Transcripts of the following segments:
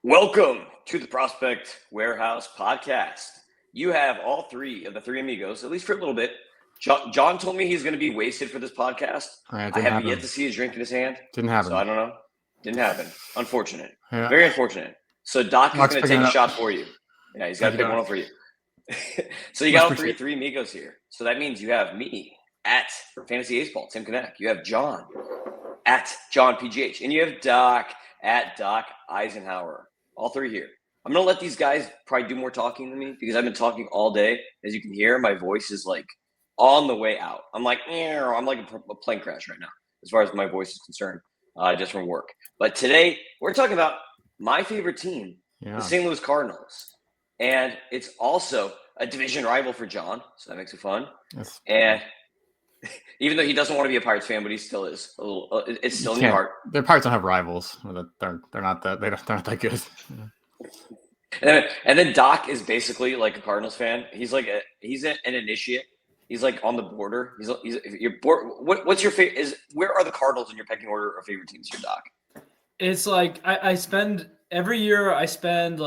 Welcome to the Prospect Warehouse podcast. You have all three of the three amigos, at least for a little bit. John told me he's going to be wasted for this podcast. I have yet to see his drink in his hand. Didn't happen. So I don't know. Didn't happen. Unfortunate. Yeah. Very unfortunate. So Doc is going to take a shot for you. Yeah, he's got to pick one up for you. So you got all three amigos here. So that means you have me at Fantasy Ace Ball, Tim Kanak. You have John at John PGH. And you have Doc at Doc Eisenhauer. All three here. I'm going to let these guys probably do more talking than me because I've been talking all day. As you can hear, my voice is like on the way out. I'm like a plane crash right now as far as my voice is concerned, just from work. But today we're talking about my favorite team, the St. Louis Cardinals. And it's also a division rival for John, so that makes it fun. Yes. And even though he doesn't want to be a Pirates fan, but he still is a little. It's still in your heart. The Pirates don't have rivals. They're not that good. And then Doc is basically like a Cardinals fan. He's like he's an initiate. He's like on the border. He's you're bored. What's your favorite? Where are the Cardinals in your pecking order of favorite teams here, Doc? It's like I spend every year. I spend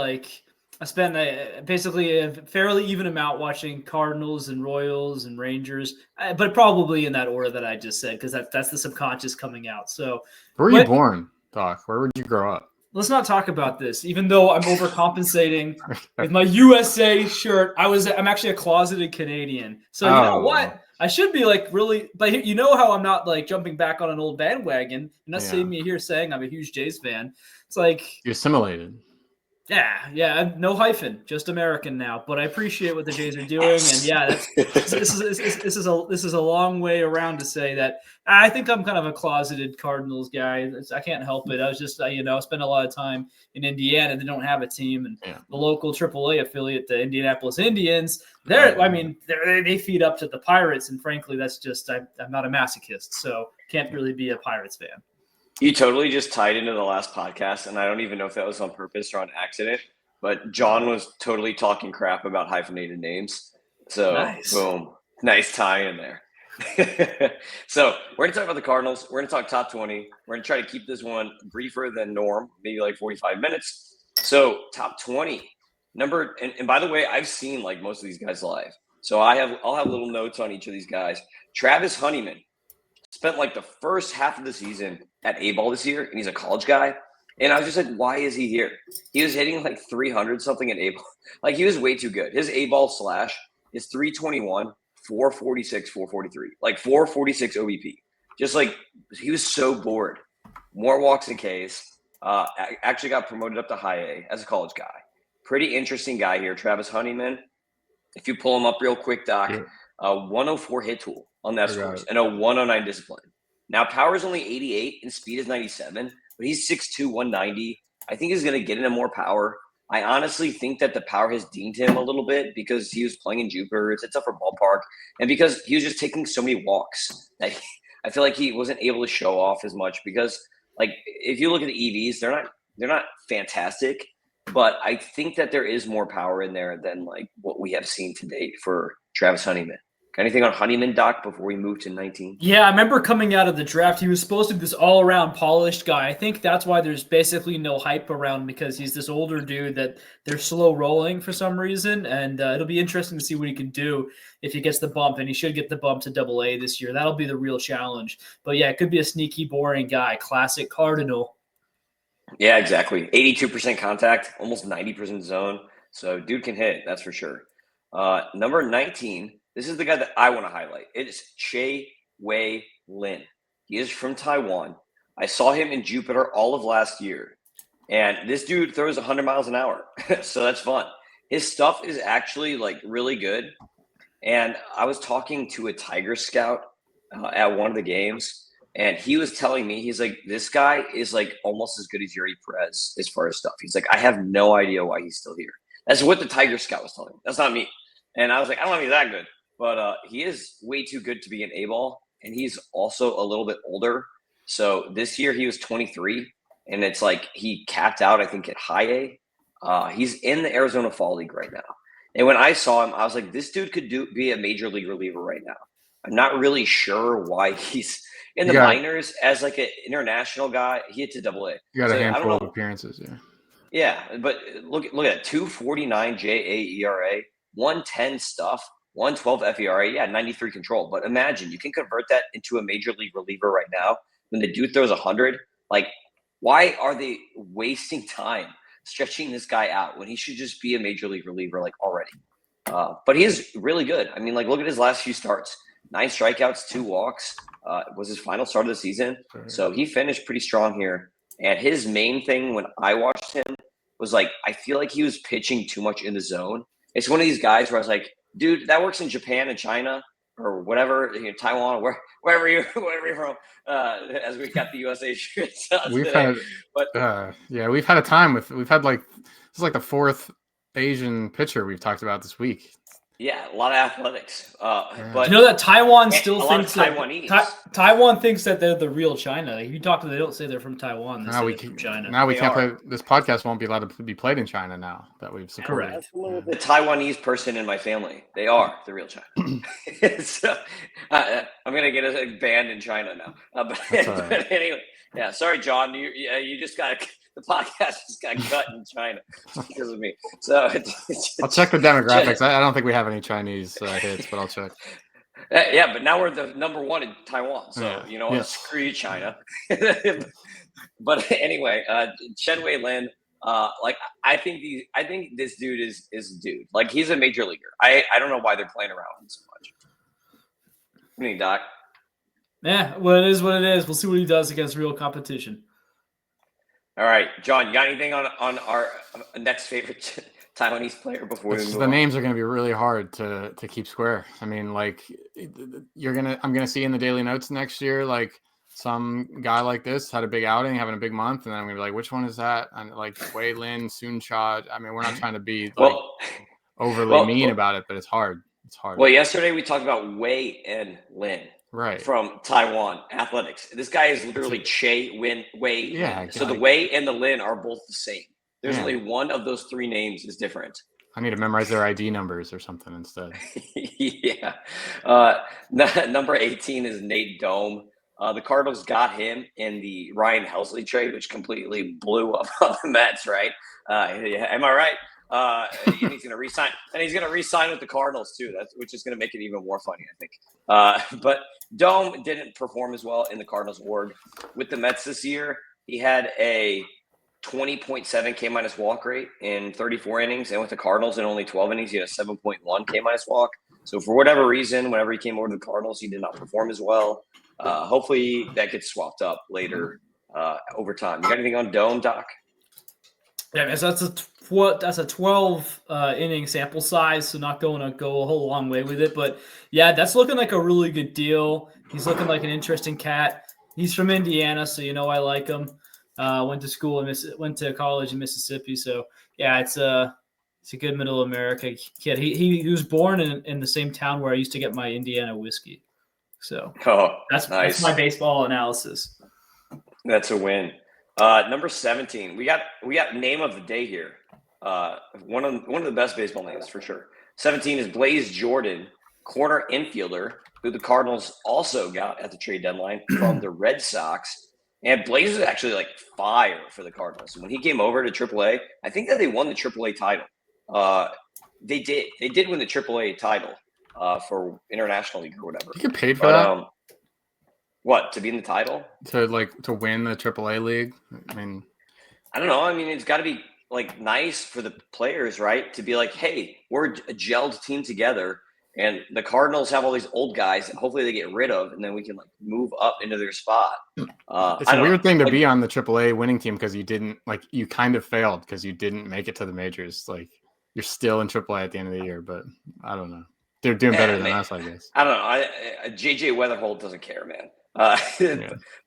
basically a fairly even amount watching Cardinals and Royals and Rangers, but probably in that order that I just said because that's the subconscious coming out. So, where were you born, Doc? Where would you grow up? Let's not talk about this. Even though I'm overcompensating with my USA shirt, I'm actually a closeted Canadian. So you know what? I should be like really, but you know how I'm not like jumping back on an old bandwagon. You're not seeing me here saying I'm a huge Jays fan. It's like you're assimilated. Yeah, no hyphen, just American now. But I appreciate what the Jays are doing, and yeah, this is a long way around to say that I think I'm kind of a closeted Cardinals guy. I can't help it. I was just spend a lot of time in Indiana. They don't have a team, and the local AAA affiliate, the Indianapolis Indians, they feed up to the Pirates, and frankly, that's just I'm not a masochist, so can't really be a Pirates fan. You totally just tied into the last podcast, and I don't even know if that was on purpose or on accident, but John was totally talking crap about hyphenated names. So, nice. Boom. Nice tie in there. So, we're going to talk about the Cardinals. We're going to talk top 20. We're going to try to keep this one briefer than norm, maybe like 45 minutes. So, top 20. And by the way, I've seen like most of these guys live. So, I'll have little notes on each of these guys. Travis Honeyman spent like the first half of the season at A-ball this year, and he's a college guy. And I was just like, why is he here? He was hitting like 300 something at A-ball. Like he was way too good. His A-ball slash is 321, 446, 443, like 446 OBP. Just like he was so bored. More walks and Ks. Actually got promoted up to high A as a college guy. Pretty interesting guy here, Travis Honeyman. If you pull him up real quick, Doc, 104 hit tool on that scores and a 109 discipline. Now, power is only 88 and speed is 97, but he's 6'2", 190. I think he's going to get into more power. I honestly think that the power has dinged him a little bit because he was playing in Jupiter. It's a tougher ballpark. And because he was just taking so many walks that I feel like he wasn't able to show off as much because, like, if you look at the EVs, they're not fantastic. But I think that there is more power in there than, like, what we have seen to date for Travis Honeyman. Anything on Honeyman, Doc, before we move to 19? Yeah, I remember coming out of the draft, he was supposed to be this all-around polished guy. I think that's why there's basically no hype around because he's this older dude that they're slow rolling for some reason, and it'll be interesting to see what he can do if he gets the bump, and he should get the bump to Double-A this year. That'll be the real challenge. But yeah, it could be a sneaky, boring guy, classic Cardinal. Yeah, exactly. 82% contact, almost 90% zone. So dude can hit, that's for sure. Number 19. This is the guy that I want to highlight. It is Chen-Wei Lin. He is from Taiwan. I saw him in Jupiter all of last year. And this dude throws 100 miles an hour. So that's fun. His stuff is actually like really good. And I was talking to a Tiger scout at one of the games. And he was telling me, he's like, this guy is like almost as good as Yuri Perez as far as stuff. He's like, I have no idea why he's still here. That's what the Tiger scout was telling me. That's not me. And I was like, I don't know if he's that good. But he is way too good to be an A-ball, and he's also a little bit older. So this year he was 23, and it's like he capped out, I think, at high A. He's in the Arizona Fall League right now. And when I saw him, I was like, this dude could be a major league reliever right now. I'm not really sure why he's in the minors as like an international guy. He hit to Double-A. You got a handful of appearances, yeah. Yeah, but look at that 2.49 JA ERA, 1.10 stuff, 1.12 FERA. Yeah, 93 control. But imagine you can convert that into a major league reliever right now when the dude throws 100. Like, why are they wasting time stretching this guy out when he should just be a major league reliever like already? But he is really good. I mean, like, look at his last few starts: 9 strikeouts, 2 walks. Was his final start of the season, so he finished pretty strong here. And his main thing when I watched him was like, I feel like he was pitching too much in the zone. It's one of these guys where I was like, dude, that works in Japan and China or whatever, Taiwan, wherever you're from. As we got the USA shirts we've today. We've had a time we've had like this is like the 4th Asian pitcher we've talked about this week. Yeah, a lot of athletics. But you know that Taiwan still thinks that Taiwan thinks that they're the real China. Like, if you talk to them, they don't say they're from Taiwan. They say they're from China. Now we can't play. This podcast won't be allowed to be played in China now that we've supported. Correct. The Taiwanese person in my family, they are the real China. So I'm gonna get us banned in China now. But anyway, yeah. Sorry, John. You just got. The podcast just got cut in China because of me. So I'll check the demographics. I don't think we have any Chinese hits, but I'll check. Yeah, but now we're the number 1 in Taiwan. So screw you, China. But anyway, Chen-Wei Lin. I think this dude is a dude. Like, he's a major leaguer. I don't know why they're playing around with him so much. What do you mean, Doc? Yeah, well, it is what it is. We'll see what he does against real competition. All right, John, you got anything on our next favorite Taiwanese player before we move the on? names are going to be really hard to keep square. I mean, like, I'm going to see in the daily notes next year, like, some guy like this had a big outing, having a big month, and then I'm going to be like, which one is that? And like Wei Lin, Sun Cha. I mean, we're not trying to be like overly mean about it, but it's hard. It's hard. Well, yesterday we talked about Wei and Lin. Right. From Taiwan Athletics. This guy is literally Wei. Yeah. So the Wei and the Lin are both the same. There's only one of those 3 names is different. I need to memorize their ID numbers or something instead. Yeah. Number 18 is Nate Dohm. The Cardinals got him in the Ryan Helsley trade, which completely blew up on the Mets, right? Am I right? And he's going to resign, and he's going to resign with the Cardinals too. Which is going to make it even more funny, I think. But Dohm didn't perform as well in the Cardinals org. With the Mets this year, he had a 20.7 K- walk rate in 34 innings, and with the Cardinals in only 12 innings, he had a 7.1 K- walk. So for whatever reason, whenever he came over to the Cardinals, he did not perform as well. Hopefully that gets swapped up later over time. You got anything on Dohm, Doc? Yeah, so that's a 12 inning sample size, so not going to go a whole long way with it. But yeah, that's looking like a really good deal. He's looking like an interesting cat. He's from Indiana, so I like him. Went to college in Mississippi, so yeah, it's a good middle America kid. He was born in the same town where I used to get my Indiana whiskey. So that's nice. That's my baseball analysis. That's a win. Number 17, we got name of the day here. One of the best baseball names for sure. 17 is Blaze Jordan, corner infielder, who the Cardinals also got at the trade deadline from the Red Sox. And Blaze was actually like fire for the Cardinals. When he came over to AAA, I think that they won the AAA title. They did win the AAA title for International League or whatever. You get paid for that? What, to be in the title? To win the AAA league? I mean, I don't know. I mean, it's got to be like nice for the players, right? To be like, hey, we're a gelled team together, and the Cardinals have all these old guys that hopefully they get rid of, and then we can like move up into their spot. It's a weird thing to be on the AAA winning team because you kind of failed because you didn't make it to the majors. Like, you're still in AAA at the end of the year, but I don't know. They're doing better than us, I guess. I don't know. JJ Wetherholt doesn't care, man.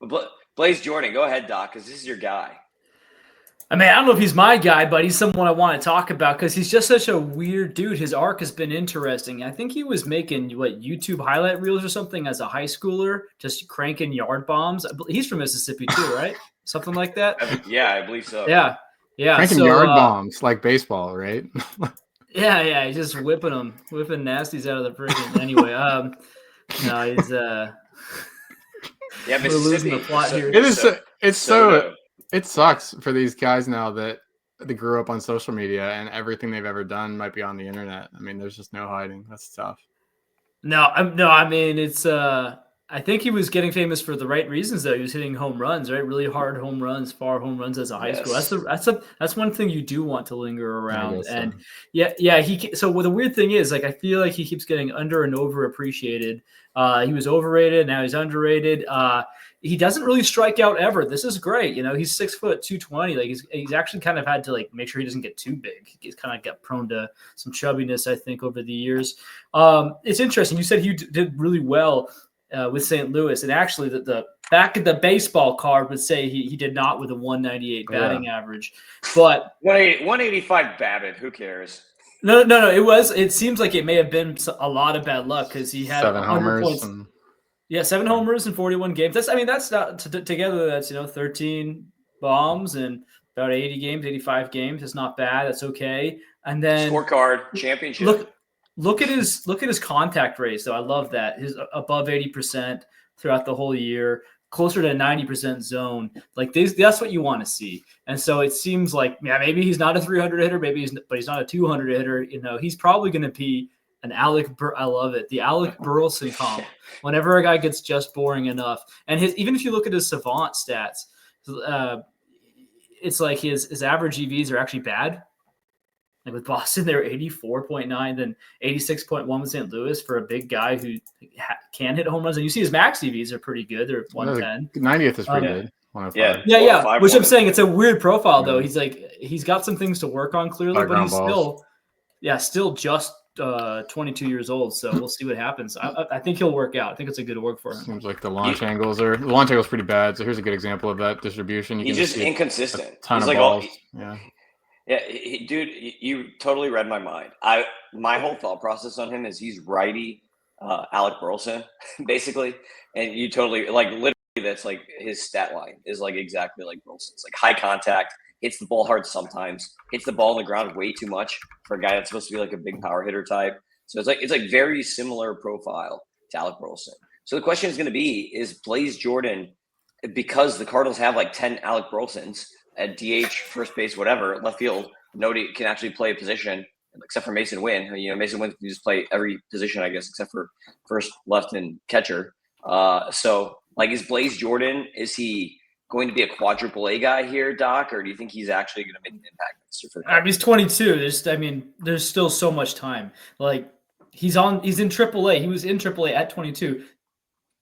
But Blaze Jordan, go ahead, Doc, because this is your guy. I mean, I don't know if he's my guy, but he's someone I want to talk about because he's just such a weird dude. His arc has been interesting. I think he was making YouTube highlight reels or something as a high schooler, just cranking yard bombs. He's from Mississippi too, right? Something like that. Yeah, I believe so. Yeah. Cranking yard bombs like baseball, right? Yeah. He's just whipping nasties out of the freaking. Anyway, no, he's yeah, we're losing the plot here. It sucks for these guys now that they grew up on social media, and everything they've ever done might be on the internet. I mean, there's just no hiding. That's tough. No, I mean, it's I think he was getting famous for the right reasons though. He was hitting home runs, right? Really hard home runs, far home runs as a high school. That's one thing you do want to linger around. And so. yeah. So the weird thing is, like, I feel like he keeps getting under and over appreciated. He was overrated, now he's underrated. He doesn't really strike out ever. This is great. You know, he's 6 foot 220. Like he's actually kind of had to like make sure he doesn't get too big. He's kind of got prone to some chubbiness, I think, over the years. It's interesting. You said he did really well with St. Louis, and actually the back of the baseball card would say he did not with a 198 batting average, but 185 BABIP. Who cares? No. It seems like it may have been a lot of bad luck because he had 7 homers. Points. Yeah, 7 homers in 41 games. That's not together. That's 13 bombs and about 80 games, 85 games. It's not bad. That's okay. And then scorecard championship. Look at his contact rates though. I love that. His above 80% throughout the whole year, closer to 90% zone. Like that's what you want to see. And so it seems like maybe he's not a 300 hitter, but he's not a 200 hitter. You know, he's probably going to be an I love it. The Alec Burleson comp. Whenever a guy gets just boring enough, and even if you look at his savant stats, it's like his average EVs are actually bad. Like with Boston, they're 84.9, then 86.1 with St. Louis for a big guy who can hit home runs. And you see his max EVs are pretty good. They're 110. 90th is pretty good. Yeah. Which I'm saying, it's a weird profile though. He's got some things to work on clearly, but he's still just 22 years old. So we'll see what happens. I think he'll work out. I think it's a good work for him. Seems like the launch angle's pretty bad. So here's a good example of that distribution. He's just inconsistent. He's like balls. Yeah, dude, you totally read my mind. My whole thought process on him is he's righty Alec Burleson, basically. And you totally, like, literally, that's like his stat line is like exactly like Burleson's. Like high contact, hits the ball hard sometimes, hits the ball on the ground way too much for a guy that's supposed to be like a big power hitter type. So it's like very similar profile to Alec Burleson. So the question is going to be, is Blaze Jordan, because the Cardinals have like 10 Alec Burlesons at DH, first base, whatever, left field, nobody can actually play a position except for Mason Wynn. Mason Wynn can just play every position, I guess, except for first, left, and catcher. So, like, is Blaze Jordan, is he going to be a quadruple A guy here, Doc, or do you think he's actually going to make an impact? He's 22. There's still so much time. Like, he's in AAA. He was in AAA at 22.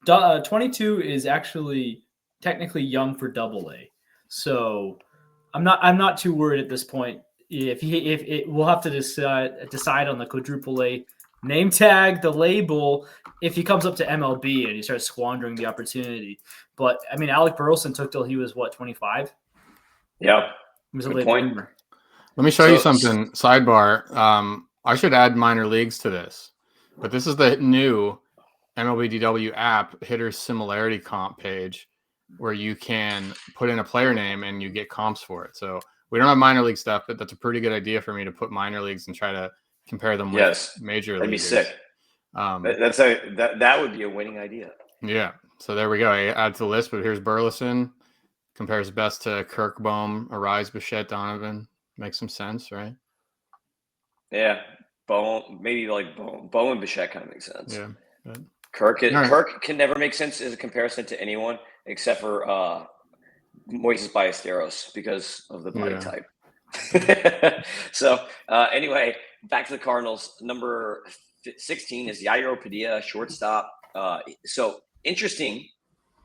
22 is actually technically young for AA. So I'm not too worried at this point. We'll have to decide on the quadruple A name tag, the label, if he comes up to MLB and he starts squandering the opportunity. But I mean, Alec Burleson took till he was 25. Yeah, he was a late bloomer. Let me show you something. Sidebar. I should add minor leagues to this, but this is the new MLB DW app hitters similarity comp page, where you can put in a player name and you get comps for it. So we don't have minor league stuff, but that's a pretty good idea for me to put minor leagues and try to compare them with major leagues. That'd be sick. That would be a winning idea. Yeah. So there we go. I add to the list, but here's Burleson. Compares best to Kirk, Bohm, Arise, Bichette, Donovan. Makes some sense, right? Yeah. Bohm, maybe like Bohm and Bichette kind of makes sense. Yeah. But... Kirk can never make sense as a comparison to anyone except for Moises Ballesteros because of the body type. So anyway, back to the Cardinals. Number 16 is Yairo Padilla, shortstop. So interesting,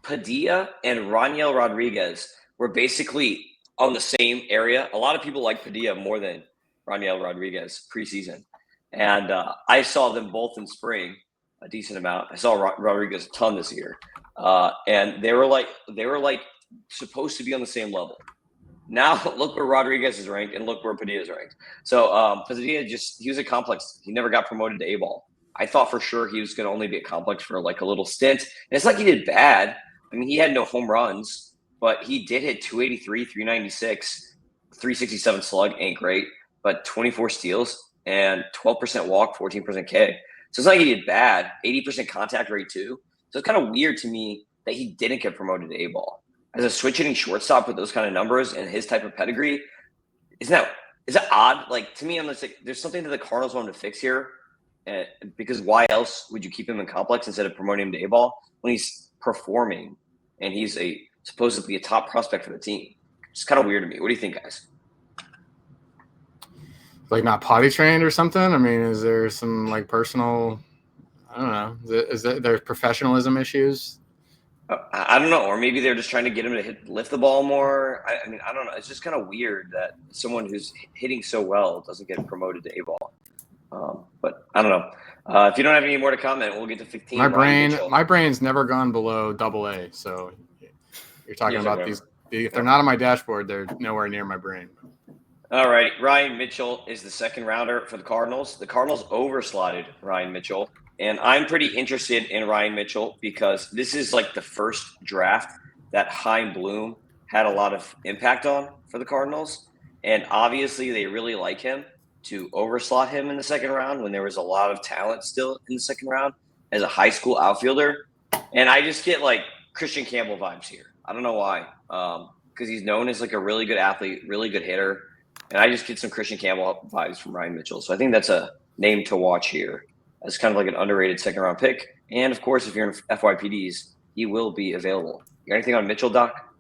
Padilla and Rainiel Rodriguez were basically on the same area. A lot of people like Padilla more than Rainiel Rodriguez preseason. And I saw them both in spring a decent amount. I saw Rodriguez a ton this year. And they were like supposed to be on the same level. Now look where Rodriguez is ranked and look where Padilla is ranked. So Padilla he was a complex. He never got promoted to A-ball. I thought for sure he was going to only be a complex for like a little stint. And it's like he did bad. I mean, he had no home runs, but he did hit 283, 396, 367 slug, ain't great, but 24 steals and 12% walk, 14% K. So it's not like he did bad, 80% contact rate too. So it's kind of weird to me that he didn't get promoted to A-ball. As a switch hitting shortstop with those kind of numbers and his type of pedigree, is that odd? Like, to me, I'm just like, there's something that the Cardinals want to fix here, because why else would you keep him in complex instead of promoting him to A-ball when he's performing and he's supposedly a top prospect for the team? It's kind of weird to me. What do you think, guys? Like not potty trained or something? I mean, is there some like personal, I don't know, is there professionalism issues? I don't know, or maybe they're just trying to get him to lift the ball more. I mean, I don't know. It's just kind of weird that someone who's hitting so well doesn't get promoted to A-ball. But I don't know. If you don't have any more to comment, we'll get to 15. My brain's never gone below AA. So you're talking about these. If they're not on my dashboard, they're nowhere near my brain. All right, Ryan Mitchell is the second rounder for the Cardinals. The Cardinals overslotted Ryan Mitchell. And I'm pretty interested in Ryan Mitchell because this is like the first draft that Chaim Bloom had a lot of impact on for the Cardinals. And obviously they really like him to overslot him in the second round when there was a lot of talent still in the second round as a high school outfielder. And I just get like Christian Campbell vibes here. I don't know why. Because he's known as like a really good athlete, really good hitter. And I just get some Christian Campbell vibes from Ryan Mitchell. So I think that's a name to watch here. As kind of like an underrated second-round pick. And, of course, if you're in FYPDs, he will be available. You got anything on Mitchell, Doc?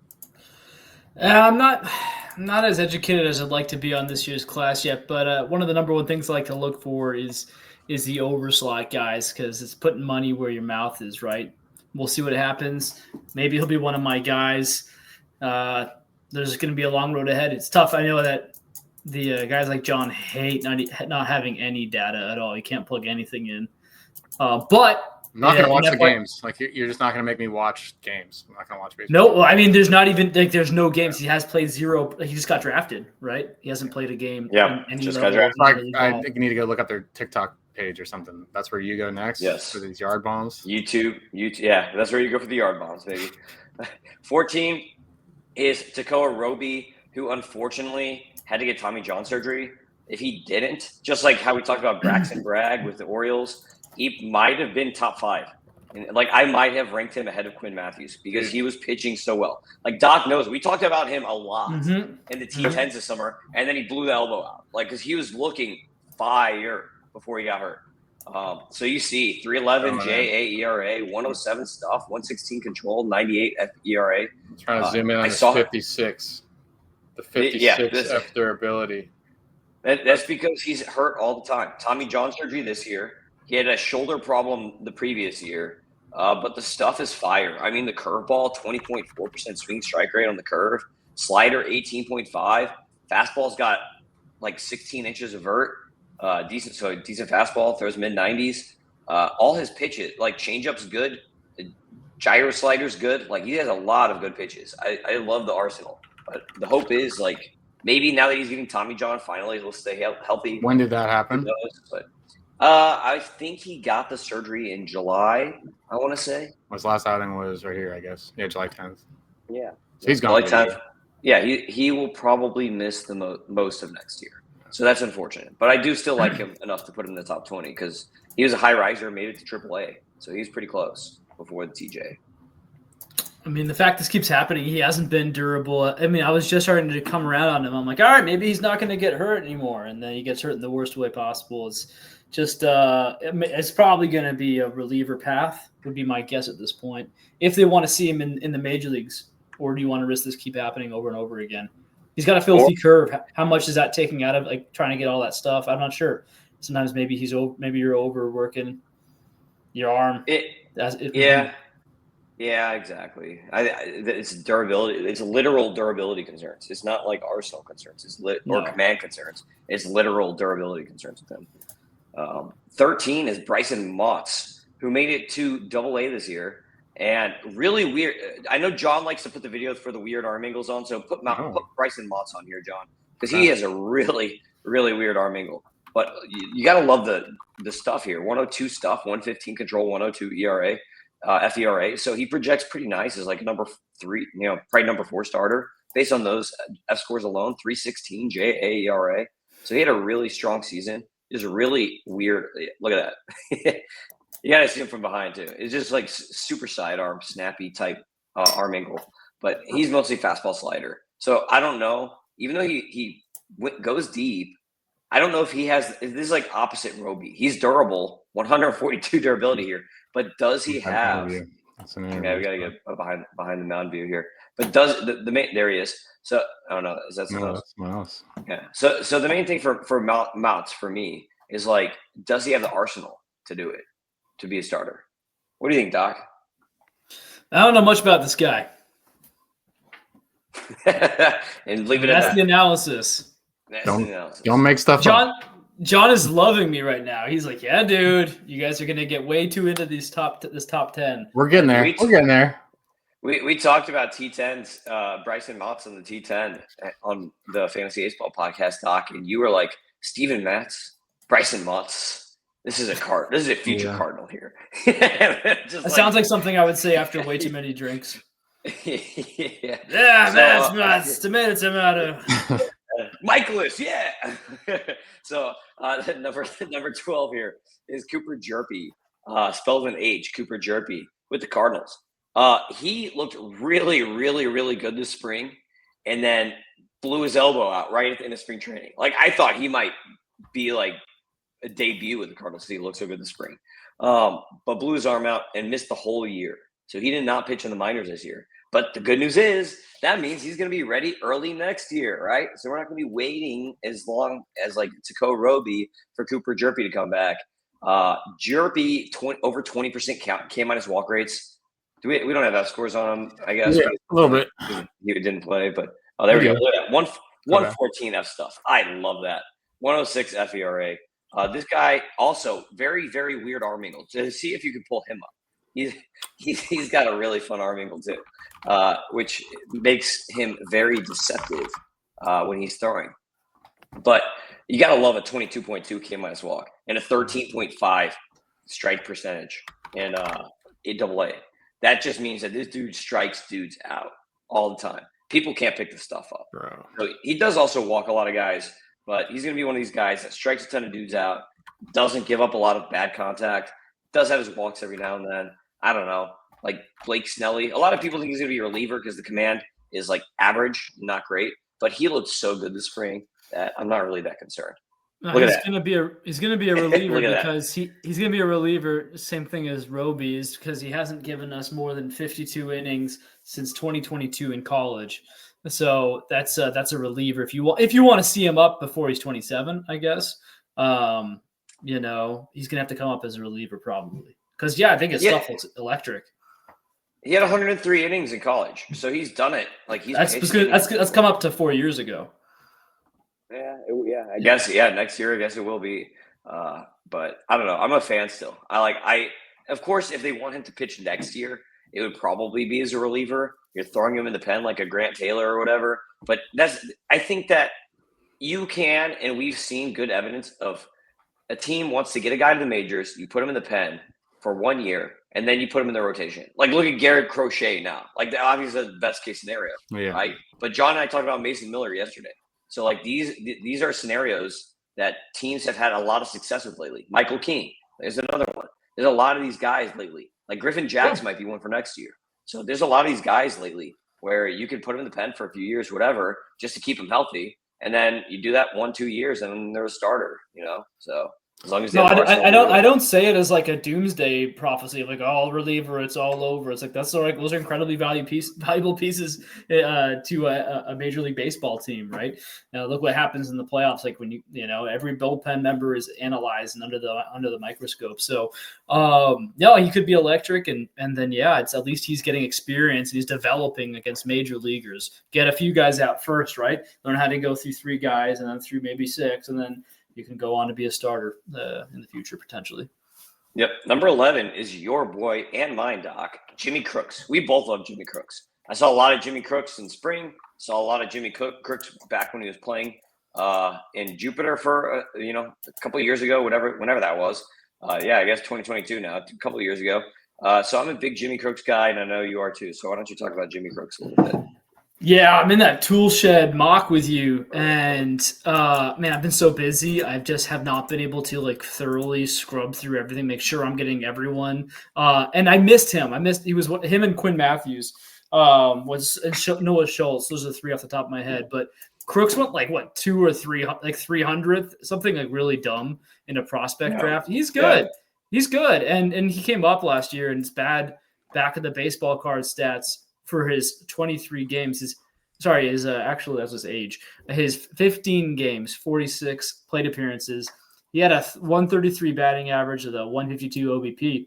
I'm not as educated as I'd like to be on this year's class yet, but one of the number one things I like to look for is the overslot guys because it's putting money where your mouth is, right? We'll see what happens. Maybe he'll be one of my guys. There's going to be a long road ahead. It's tough. I know that the guys like John hate not having any data at all. You can't plug anything in. But I'm not going to watch the games. Like you're just not going to make me watch games. I'm not going to watch baseball. No, well, I mean, there's not even like there's no games. He has played zero. He just got drafted, right? He hasn't played a game. Yeah, just got drafted. I think you need to go look up their TikTok page or something. That's where you go next. Yes, for these yard bombs. YouTube. Yeah, that's where you go for the yard bombs, baby. 14 is Tekoah Roby, who unfortunately had to get Tommy John surgery. If he didn't, just like how we talked about Braxton Bragg with the Orioles, he might have been top 5. And like I might have ranked him ahead of Quinn Mathews because he was pitching so well. Like Doc knows, we talked about him a lot in the Tink Hence this summer, and then he blew the elbow out. Like because he was looking fire before he got hurt. So you see 3.11 JA ERA, 107 stuff, 116 control, 98 ERA. I'm trying to zoom in on the 56. The 56 F durability. That's because he's hurt all the time. Tommy John surgery this year. He had a shoulder problem the previous year. But the stuff is fire. I mean, the curveball, 20.4% swing strike rate on the curve. Slider, 18.5. Fastball's got like 16 inches of vert. Decent fastball. Throws mid-90s. All his pitches, like changeup's good. Gyro slider's good. Like he has a lot of good pitches. I love the arsenal. But the hope is, like, maybe now that he's getting Tommy John, finally he'll stay healthy. When did that happen? But I think he got the surgery in July, I want to say. His last outing was right here, I guess. Yeah, July 10th. Yeah. So he's gone. July 10th. Yeah, he will probably miss the most of next year. So that's unfortunate. But I do still like him enough to put him in the top 20 because he was a high riser, made it to AAA. So he's pretty close before the TJ. I mean, the fact this keeps happening, he hasn't been durable. I mean, I was just starting to come around on him. I'm like, all right, maybe he's not going to get hurt anymore. And then he gets hurt in the worst way possible. It's just it's probably going to be a reliever path, would be my guess at this point, if they want to see him in the major leagues. Or do you want to risk this keep happening over and over again? He's got a filthy curve. How much is that taking out of like trying to get all that stuff? I'm not sure. Sometimes maybe you're overworking your arm. Yeah, exactly. It's durability. It's literal durability concerns. It's not like arsenal concerns. Or command concerns. It's literal durability concerns with him. 13 is Brycen Mautz, who made it to AA this year. And really weird. I know John likes to put the videos for the weird arm angles on, so put Brycen Mautz on here, John, because he has a really, really weird arm angle. But you got to love the stuff here. 102 stuff, 115 control, 102 ERA. FERA, so he projects pretty nice as like number 3, probably number 4 starter based on those F scores alone. 3.16 JAERA, so he had a really strong season. It's really weird. Look at that. You gotta see him from behind too. It's just like super sidearm, snappy type arm angle, but he's mostly fastball slider. So I don't know. Even though he goes deep. I don't know if he has – this is like opposite Roby. He's durable, 142 durability here. But does he have – That's an okay, we got to get behind the mound view here. But does the main – there he is. So I don't know. Is that someone else? That's else. Yeah. So the main thing for Mautz for me is like, does he have the arsenal to do it, to be a starter? What do you think, Doc? I don't know much about this guy. And leave it at that. That's the analysis. Don't make stuff up. up. John is loving me right now. He's like, yeah, dude, you guys are going to get way too into this top 10. We're getting there. We're getting there. We talked about T10s, Brycen Mautz on the T10 on the Fantasy Baseball podcast, Doc, and you were like, Steven Matz, Brycen Mautz. This is a future Cardinal here. That sounds like something I would say after way too many drinks. Yeah, Matz, tomato. Michaelis, yeah. So number 12 here is Cooper Hjerpe, spelled with an H, Cooper Hjerpe with the Cardinals. He looked really, really, really good this spring, and then blew his elbow out right at the end of spring training. Like, I thought he might be like a debut with the Cardinals. He looked so good this spring, but blew his arm out and missed the whole year. So he did not pitch in the minors this year. But the good news is that means he's going to be ready early next year, right? So we're not going to be waiting as long as like Tekoah Roby for Cooper Hjerpe to come back. Hjerpe over 20% K- walk rates. We don't have F scores on him, I guess. Yeah, a little bit. He didn't play, but there we go. Look at that. 114 F stuff. I love that. 106 FERA. This guy also very, very weird arm angle. To see if you can pull him up. He's got a really fun arm angle too, which makes him very deceptive when he's throwing. But you got to love a 22.2 K- walk and a 13.5 strike percentage and AA. That just means that this dude strikes dudes out all the time. People can't pick this stuff up. Bro. So he does also walk a lot of guys, but he's going to be one of these guys that strikes a ton of dudes out, doesn't give up a lot of bad contact, does have his walks every now and then. I don't know, like Blake Snelly. A lot of people think he's going to be a reliever because the command is like average, not great. But he looked so good this spring that I'm not really that concerned. He's going to be a reliever because he's going to be a reliever. Same thing as Roby is because he hasn't given us more than 52 innings since 2022 in college. So that's a reliever. If you want to see him up before he's 27, I guess. He's going to have to come up as a reliever probably. Because, I think his stuff looks electric. He had 103 innings in college, so he's done it. Like that's come up to 4 years ago. Yeah. I guess next year I guess it will be. But I don't know. I'm a fan still. Of course, if they want him to pitch next year, it would probably be as a reliever. You're throwing him in the pen like a Grant Taylor or whatever. But I think that you can, and we've seen good evidence of a team wants to get a guy to the majors. You put him in the pen for 1 year, and then you put him in the rotation. Like, look at Garrett Crochet now. Like, obviously the best case scenario, right? But John and I talked about Mason Miller yesterday. So, like, these are scenarios that teams have had a lot of success with lately. Michael King, there's another one. There's a lot of these guys lately. Like, Griffin Jax might be one for next year. So there's a lot of these guys lately where you can put them in the pen for a few years, whatever, just to keep them healthy. And then you do that 1-2 years, and then they're a starter, So as long as I don't say it as like a doomsday prophecy of like all reliever, it's all over. It's like those are incredibly valuable pieces to a Major League Baseball team, right? Now look what happens in the playoffs. Like when every bullpen member is analyzed and under the microscope. So he could be electric, and then it's at least he's getting experience and he's developing against major leaguers. Get a few guys out first, right? Learn how to go through 3 guys and then through maybe 6, and then you can go on to be a starter in the future potentially. Yep. Number 11 is your boy and mine, Doc, Jimmy Crooks. We both love Jimmy Crooks. I saw a lot of Jimmy Crooks in spring. Saw a lot of Jimmy Crooks back when he was playing in Jupiter for a couple of years ago, whenever that was. I guess 2022 now, a couple of years ago. So I'm a big Jimmy Crooks guy, and I know you are too. So why don't you talk about Jimmy Crooks a little bit? Yeah, I'm in that tool shed mock with you, and I've been so busy. I just have not been able to like thoroughly scrub through everything, make sure I'm getting everyone. And I missed him. Him and Quinn Mathews was and Noah Schultz. Those are the 3 off the top of my head. But Crooks went like what 2 or 3, like 300th, something like really dumb in a prospect draft. He's good. Yeah. He's good, and he came up last year, and it's bad back of the baseball card stats for his 23 games. Actually that was his age. His 15 games, 46 plate appearances. He had a 133 batting average with a 152 OBP.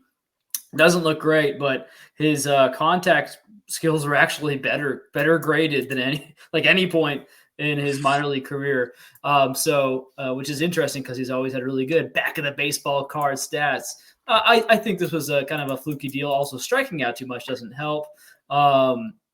Doesn't look great, but his contact skills were actually better graded than any point in his minor league career. Which is interesting because he's always had really good back of the baseball card stats. I think this was a kind of a fluky deal. Also, striking out too much doesn't help.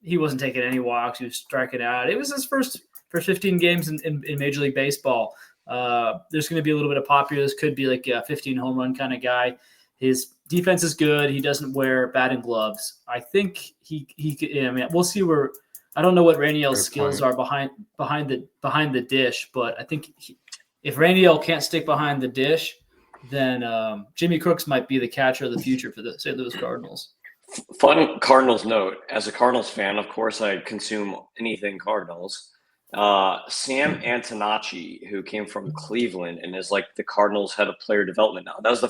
He wasn't taking any walks. He was striking out. It was his first 15 games in Major League Baseball. There's going to be a little bit of popular. This could be like a 15 home run kind of guy. His defense is good. He doesn't wear batting gloves. I think he could. I mean, we'll see where. I don't know what Rainiel's skills are behind the dish, but I think if Rainiel can't stick behind the dish, then Jimmy Crooks might be the catcher of the future for the St. Louis Cardinals. Fun Cardinals note. As a Cardinals fan, of course, I consume anything Cardinals. Sam Antonacci, who came from Cleveland and is like the Cardinals head of player development now. This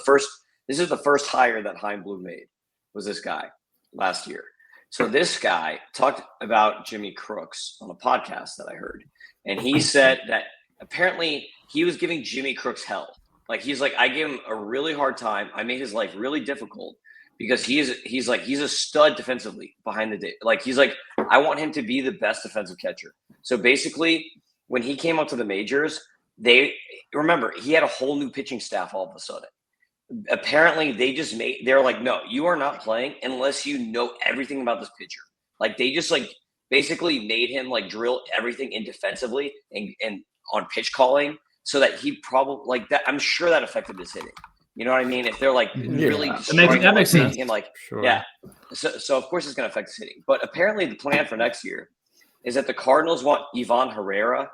is the first hire that Chaim Bloom made, was this guy last year. So this guy talked about Jimmy Crooks on a podcast that I heard. And he said that apparently he was giving Jimmy Crooks hell. Like, he's like, I gave him a really hard time. I made his life really difficult because he's a stud defensively behind the day. Like, he's like, I want him to be the best defensive catcher. So basically, when he came up to the majors, remember, he had a whole new pitching staff all of a sudden. Apparently they're like, no, you are not playing unless you know everything about this pitcher. Like, they just like basically made him like drill everything in defensively and on pitch calling, so that he probably like that. I'm sure that affected his hitting. You know what I mean? If they're like really that makes sense. Him, like, sure. Yeah. So of course it's going to affect his hitting. But apparently the plan for next year is that the Cardinals want Ivan Herrera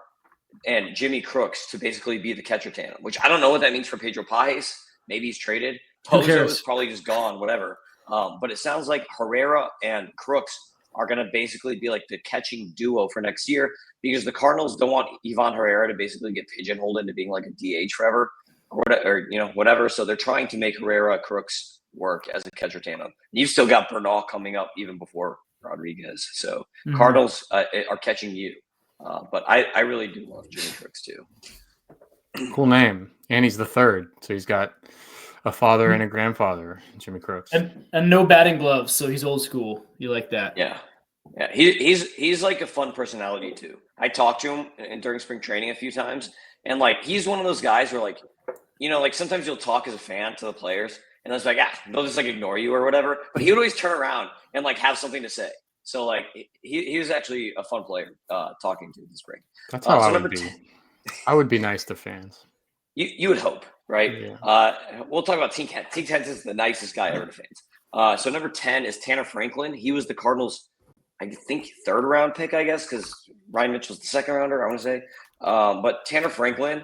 and Jimmy Crooks to basically be the catcher tandem, which I don't know what that means for Pedro Paez. Maybe he's traded. Pozo is probably just gone, whatever. But it sounds like Herrera and Crooks are going to basically be like the catching duo for next year, because the Cardinals don't want Ivan Herrera to basically get pigeonholed into being like a DH forever or whatever. So they're trying to make Herrera Crooks work as a catcher tandem. You've still got Bernal coming up even before Rodriguez. So Cardinals are catching you. But I really do love Jimmy Crooks too. Cool name. And he's the third. So he's got a father and a grandfather, Jimmy Crooks. And no batting gloves, so he's old school. You like that? Yeah. Yeah. He's like a fun personality too. I talked to him during spring training a few times, and like, he's one of those guys where like, like sometimes you'll talk as a fan to the players and it's like, they'll just like ignore you or whatever. But he would always turn around and like have something to say. So like he was actually a fun player talking to this spring. That's how I would be. I would be nice to fans. You would hope, right? Yeah. We'll talk about Tink Hence. Tink Hence is the nicest guy ever to fans. So number 10 is Tanner Franklin. He was the Cardinals, I think, third round pick, I guess, because Ryan Mitchell's the second rounder, I want to say. But Tanner Franklin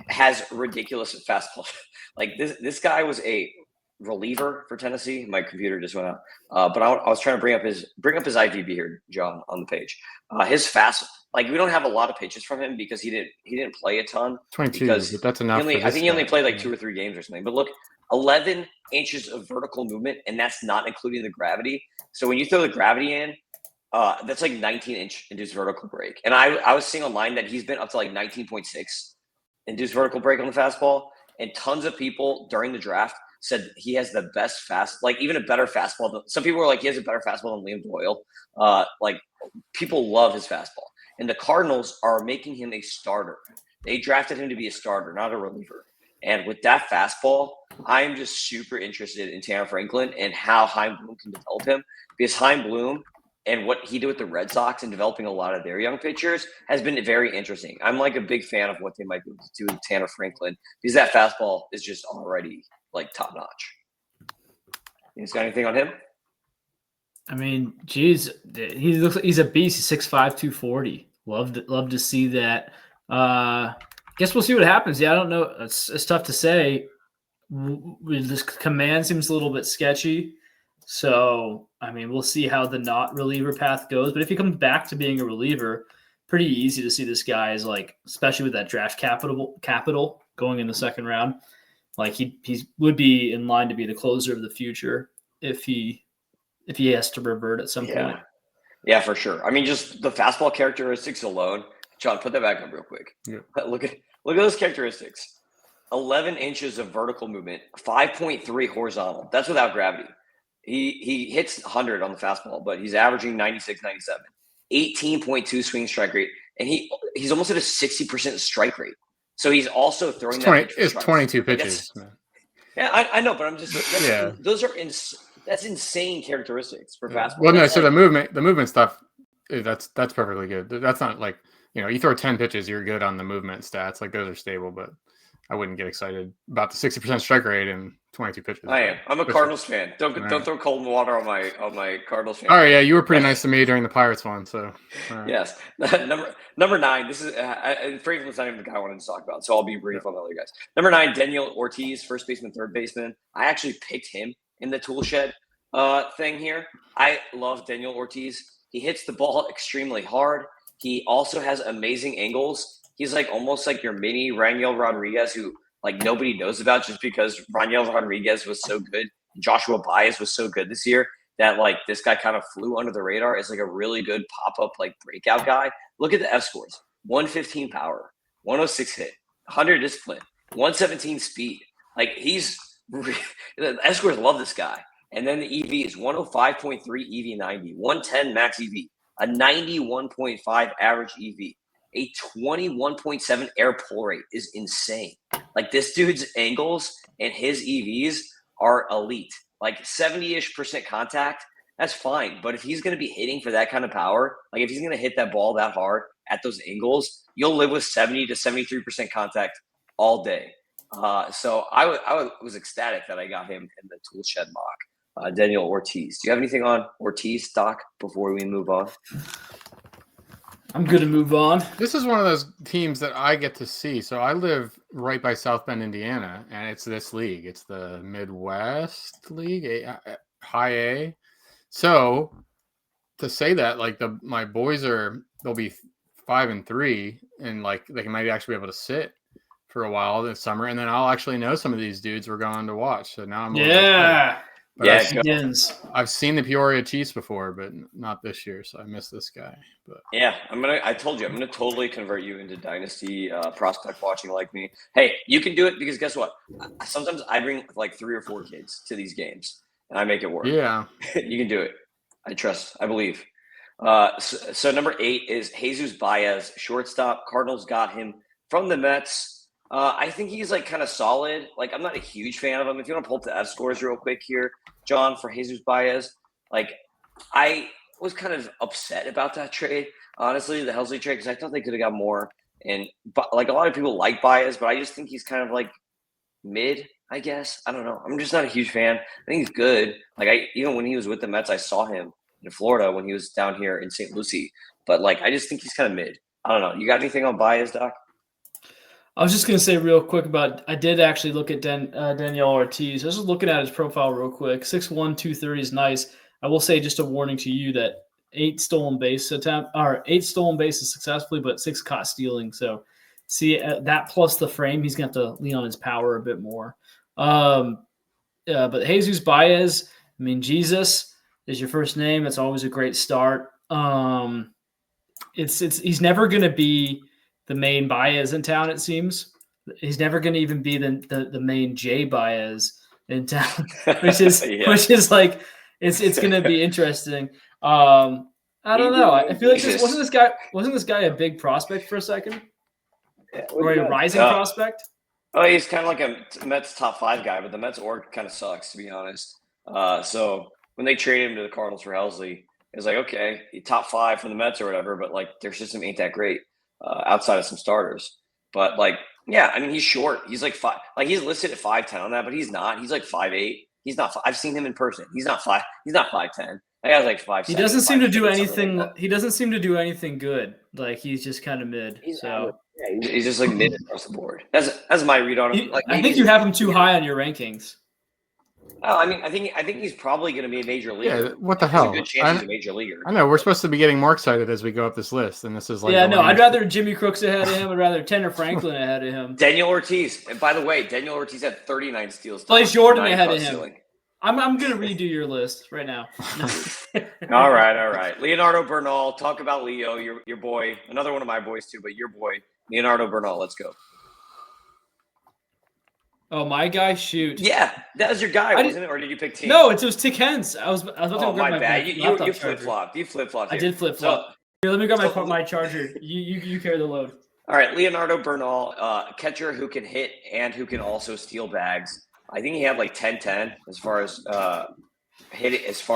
has ridiculous fastball. Like, this guy was a reliever for Tennessee. My computer just went out. But I was trying to bring up his IVB here, John, on the page. His fast, like, we don't have a lot of pitches from him because he didn't play a ton. 22, but that's enough. I think he only played like 2 or 3 games or something. But look, 11 inches of vertical movement, and that's not including the gravity. So when you throw the gravity in, that's like 19-inch induced vertical break. And I was seeing online that he's been up to like 19.6 induced vertical break on the fastball. And tons of people during the draft said he has the best even a better fastball. Some people were like, he has a better fastball than Liam Doyle. Like, people love his fastball. And the Cardinals are making him a starter. They drafted him to be a starter, not a reliever. And with that fastball, I'm just super interested in Tanner Franklin and how Chaim Bloom can develop him. Because Chaim Bloom and what he did with the Red Sox and developing a lot of their young pitchers has been very interesting. I'm like a big fan of what they might be able to do with Tanner Franklin, because that fastball is just already like top notch. You guys got anything on him? I mean, geez, he's a beast. He's 6'5", 240. Love to see that. Guess we'll see what happens. Yeah, I don't know. It's tough to say. This command seems a little bit sketchy. So, I mean, we'll see how the not reliever path goes. But if he comes back to being a reliever, pretty easy to see this guy is like, especially with that draft capital going in the second round, like he would be in line to be the closer of the future if he has to revert at some point. Yeah, for sure. I mean, just the fastball characteristics alone. John, put that back up real quick. Yeah. Look at those characteristics. 11 inches of vertical movement, 5.3 horizontal. That's without gravity. He hits 100 on the fastball, but he's averaging 96, 97. 18.2 swing strike rate, and he's almost at a 60% strike rate. So he's also throwing it's 22 pitches. Yeah, I know, but I'm just those are that's insane characteristics for fastball. Well, no, so the movement stuff, that's perfectly good. That's not like, you throw 10 pitches, you're good on the movement stats. Like those are stable, but I wouldn't get excited about the 60% strike rate and 22 pitches. I am. I'm a Cardinals fan. Don't throw cold water on my Cardinals fan. All right, yeah, you were pretty nice to me during the Pirates one. So yes, number 9. This is Franklin's not even the guy I wanted to talk about, so I'll be brief on the other guys. Number 9, Deniel Ortiz, first baseman, third baseman. I actually picked him in the tool shed thing here. I love Deniel Ortiz. He hits the ball extremely hard. He also has amazing angles. He's like almost like your mini Rainiel Rodriguez, who like nobody knows about just because Rainiel Rodriguez was so good. Joshua Baez was so good this year that like this guy kind of flew under the radar as like a really good pop-up like breakout guy. Look at the F scores: 115 power, 106 hit, 100 discipline, 117 speed. Like the F scores love this guy. And then the EV is 105.3 EV 90, 110 max EV, a 91.5 average EV. A 21.7 air pull rate is insane. Like this dude's angles and his EVs are elite. Like 70-ish% contact, that's fine. But if he's going to be hitting for that kind of power, like if he's going to hit that ball that hard at those angles, you'll live with 70 to 73% contact all day. So I was ecstatic that I got him in the tool shed mock. Deniel Ortiz. Do you have anything on Ortiz, Doc, before we move on? I'm good to move on. This is one of those teams that I get to see. So I live right by South Bend, Indiana, and it's this league. It's the Midwest League, High A. So to say that, like my boys they'll be 5-3, and like they might actually be able to sit for a while this summer, and then I'll actually know some of these dudes we're going to watch. So now I'm I've seen the Peoria Chiefs before, but not this year, so I miss this guy. But yeah, I told you, I'm gonna totally convert you into dynasty prospect watching like me. Hey, you can do it because guess what? Sometimes I bring like 3 or 4 kids to these games and I make it work. Yeah, you can do it. I believe. So number 8 is Jesus Baez, shortstop. Cardinals got him from the Mets. I think he's like kind of solid. Like I'm not a huge fan of him. If you want to pull up the F scores real quick here, John, for Jesus Baez, like I was kind of upset about that trade, honestly, the Helsley trade, because I thought they could have got more. And but like a lot of people like Baez, but I just think he's kind of like mid, I guess. I don't know. I'm just not a huge fan. I think he's good. Like even when he was with the Mets, I saw him in Florida when he was down here in St. Lucie. But like I just think he's kind of mid. I don't know. You got anything on Baez, Doc? I was just going to say real quick I did actually look at Deniel Ortiz. I was just looking at his profile real quick. 6'1", 230 is nice. I will say just a warning to you that 8 stolen bases successfully, but 6 caught stealing. So see that plus the frame, he's going to have to lean on his power a bit more. But Jesus Baez, I mean, Jesus is your first name. That's always a great start. He's never going to be the main Baez in town, it seems. He's never going to even be the main J Baez in town, which is like it's going to be interesting. I don't know. I feel like wasn't this guy a big prospect for a second, or a rising prospect? Oh, he's kind of like a Mets top 5 guy, but the Mets org kind of sucks, to be honest. So when they traded him to the Cardinals for Helsley, it was like, okay, top 5 from the Mets or whatever, but like their system ain't that great. Outside of some starters, but like, yeah, I mean, he's short. He's like 5, like he's listed at 5'10" on that, but he's not. He's like 5'8". He's not. I've seen him in person. He's not 5. He's not 5'10". That guy's like 5'7". He doesn't seem to do anything. He doesn't seem to do anything good. Like he's just kind of mid. He's just like mid across the board. That's my read on him. I think you have him too high on your rankings. Oh, I think he's probably going to be a major leaguer. Yeah, what the hell? There's a good chance he's a major leaguer. I know we're supposed to be getting more excited as we go up this list, and this is like I'd rather Jimmy Crooks ahead of him. I'd rather Tanner Franklin ahead of him. Deniel Ortiz, and by the way, Deniel Ortiz had 39 steals. Blaze Jordan ahead of him. Stealing. I'm going to redo your list right now. All right. Leonardo Bernal. Talk about Leo, your boy. Another one of my boys too, but your boy, Leonardo Bernal. Let's go. Oh, my guy, shoot. Yeah, that was your guy, wasn't it? Or did you pick Tink? No, it was Tink Hence. I was about to grab my bad. You flip-flopped. You flip-flopped. I did flip-flop. Here, let me grab my charger. You carry the load. All right, Leonardo Bernal, catcher who can hit and who can also steal bags. I think he had like 10-10 as far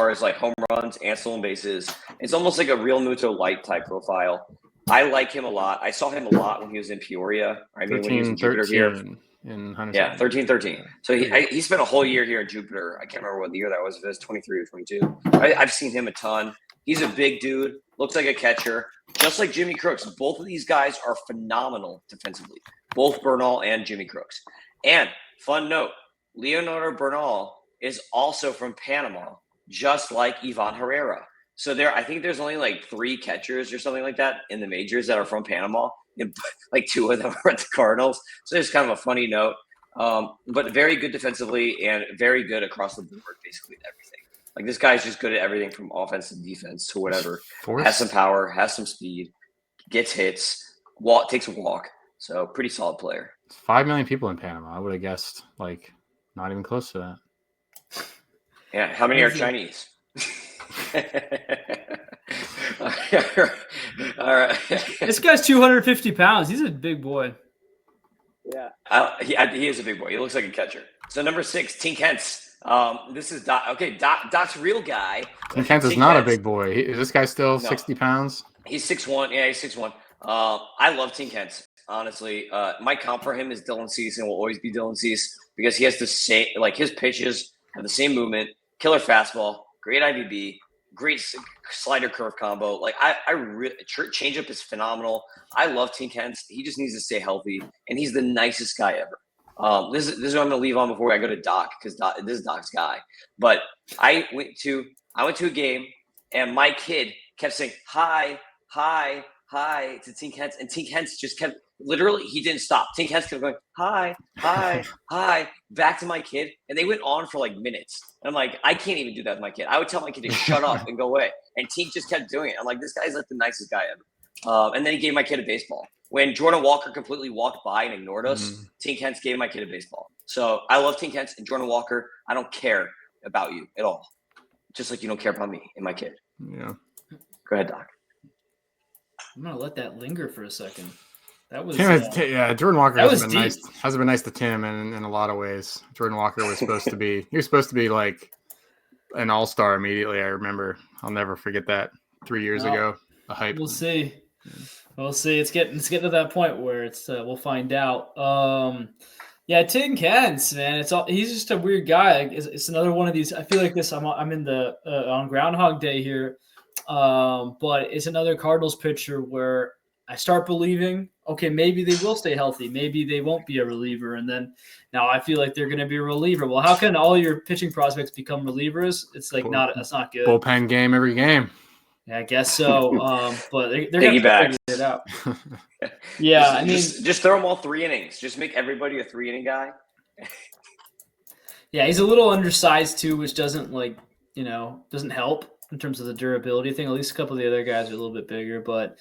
as like home runs and stolen bases. It's almost like a Real Muto light type profile. I like him a lot. I saw him a lot when he was in Peoria. When he was in Jupiter here. In Honeyman. Yeah, 13. So he spent a whole year here in Jupiter. I can't remember what the year that was. If it was 23 or 22. I've seen him a ton. He's a big dude. Looks like a catcher. Just like Jimmy Crooks. Both of these guys are phenomenal defensively. Both Bernal and Jimmy Crooks. And fun note, Leonardo Bernal is also from Panama, just like Ivan Herrera. So I think there's only like 3 catchers or something like that in the majors that are from Panama. And like 2 of them are at the Cardinals. So it's kind of a funny note. But very good defensively and very good across the board, basically everything. Like this guy's just good at everything from offense to defense to whatever. Has some power, has some speed, gets hits, takes a walk. So pretty solid player. 5 million people in Panama. I would have guessed like not even close to that. Yeah. How many are Chinese? All right. This guy's 250 pounds. He's a big boy. Yeah. He is a big boy. He looks like a catcher. So number 6, Tink Hence. This is Doc. Okay, Doc's real guy. Tink Hence is not a big boy. Is this guy still 60 pounds? He's 6'1". Yeah, he's 6'1". I love Tink Hence. Honestly, my comp for him is Dylan Cease and will always be Dylan Cease because he has the same, like his pitches have the same movement, killer fastball, great IVB, great slider curve combo. Like I really, changeup is phenomenal. I love Tink Hence. He just needs to stay healthy, and he's the nicest guy ever. This is what I'm gonna leave on before I go to Doc because this is Doc's guy. But I went to a game, and my kid kept saying hi to Tink Hence, and Tink Hence just kept. Literally, he didn't stop. Tink Hence kept going, hi, back to my kid. And they went on for like minutes. And I'm like, I can't even do that with my kid. I would tell my kid to shut up and go away. And Tink just kept doing it. I'm like, this guy's like the nicest guy ever. And then he gave my kid a baseball. When Jordan Walker completely walked by and ignored us, Tink Hence gave my kid a baseball. So I love Tink Hence and Jordan Walker. I don't care about you at all. Just like you don't care about me and my kid. Yeah. Go ahead, Doc. I'm going to let that linger for a second. That was Jordan Walker hasn't been nice to Tim in a lot of ways. Jordan Walker was supposed to be like an all-star immediately. I remember. I'll never forget that 3 years ago. The hype. We'll see. It's getting to that point where it's we'll find out. Tink Hence, man. He's just a weird guy. It's another one of these. I feel like this. I'm in the on Groundhog Day here, but it's another Cardinals pitcher where I start believing, okay, maybe they will stay healthy. Maybe they won't be a reliever. And then now I feel like they're going to be a reliever. Well, how can all your pitching prospects become relievers? It's like that's not good. Bullpen game every game. Yeah, I guess so. But they're going to figure it out. Yeah, just throw them all 3 innings. Just make everybody a 3-inning guy. Yeah, he's a little undersized too, which doesn't doesn't help in terms of the durability thing. At least a couple of the other guys are a little bit bigger, but.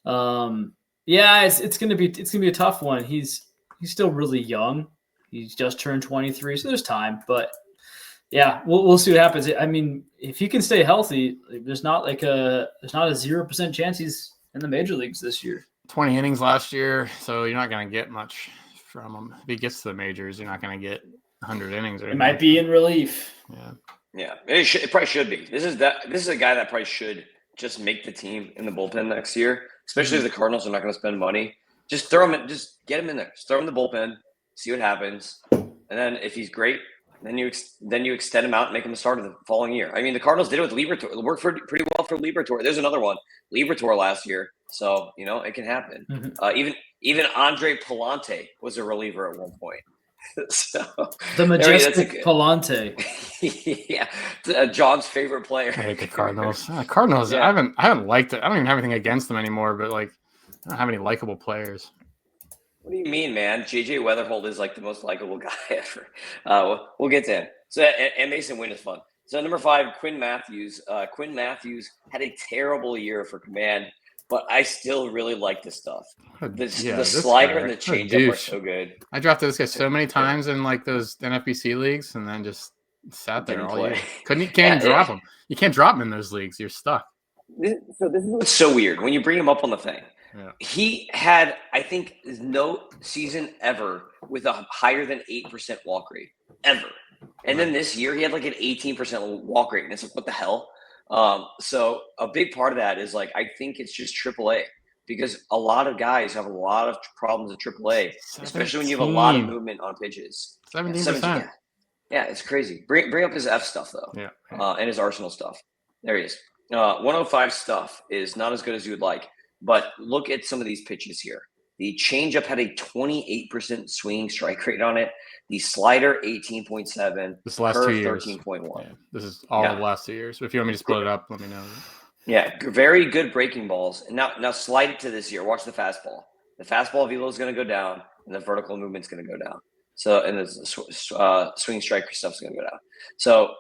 It's gonna be a tough one. He's still really young. He's just turned 23, so there's time. But yeah, we'll see what happens. I mean, if he can stay healthy, there's not a 0% chance he's in the major leagues this year. 20 innings last year, so you're not gonna get much from him. If he gets to the majors, you're not gonna get 100 innings. It might be in relief. Yeah. It probably should be. This is a guy that probably should just make the team in the bullpen next year. Especially if the Cardinals are not going to spend money. Just throw him in. Just get him in there. Just throw him in the bullpen. See what happens. And then if he's great, then you extend him out and make him a starter the following year. I mean, the Cardinals did it with Liberatore. It worked pretty well for Liberatore. There's another one, Liberatore last year. So it can happen. Even Andre Palante was a reliever at one point. So, the majestic Palante. Yeah, John's favorite player. I hate the Cardinals. Cardinals. Yeah. I haven't liked it. I don't even have anything against them anymore. But like, I don't have any likable players. What do you mean, man? JJ Wetherholt is like the most likable guy ever. We'll get to him. So, and Mason Wynn is fun. So, number 5, Quinn Mathews. Quinn Mathews had a terrible year for command, but I still really like this stuff. The slider and the changeup are so good. I drafted this guy so many times in like those NFBC leagues, and then just sat there all year. Can't drop him. You can't drop him in those leagues. You're stuck. So this is what's so weird when you bring him up on the thing. Yeah. He had, I think, no season ever with a higher than 8% walk rate ever. And then this year he had like an 18% walk rate, and it's like, what the hell? So a big part of that is like, I think it's just AAA, because a lot of guys have a lot of problems at AAA, especially when you have a lot of movement on pitches. 17%. Yeah, it's crazy. Bring up his F stuff though. Yeah. And his Arsenal stuff. There he is. 105 stuff is not as good as you would like. But look at some of these pitches here. The changeup had a 28% swinging strike rate on it. The slider, 18.7. This last 2 years. 13.1. Yeah, this is all the last 2 years. If you want me to split it up, let me know. Yeah, very good breaking balls. And now slide it to this year. Watch the fastball. The fastball velo is going to go down, and the vertical movement's going to go down. So, and the swing strike stuff's going to go down. So,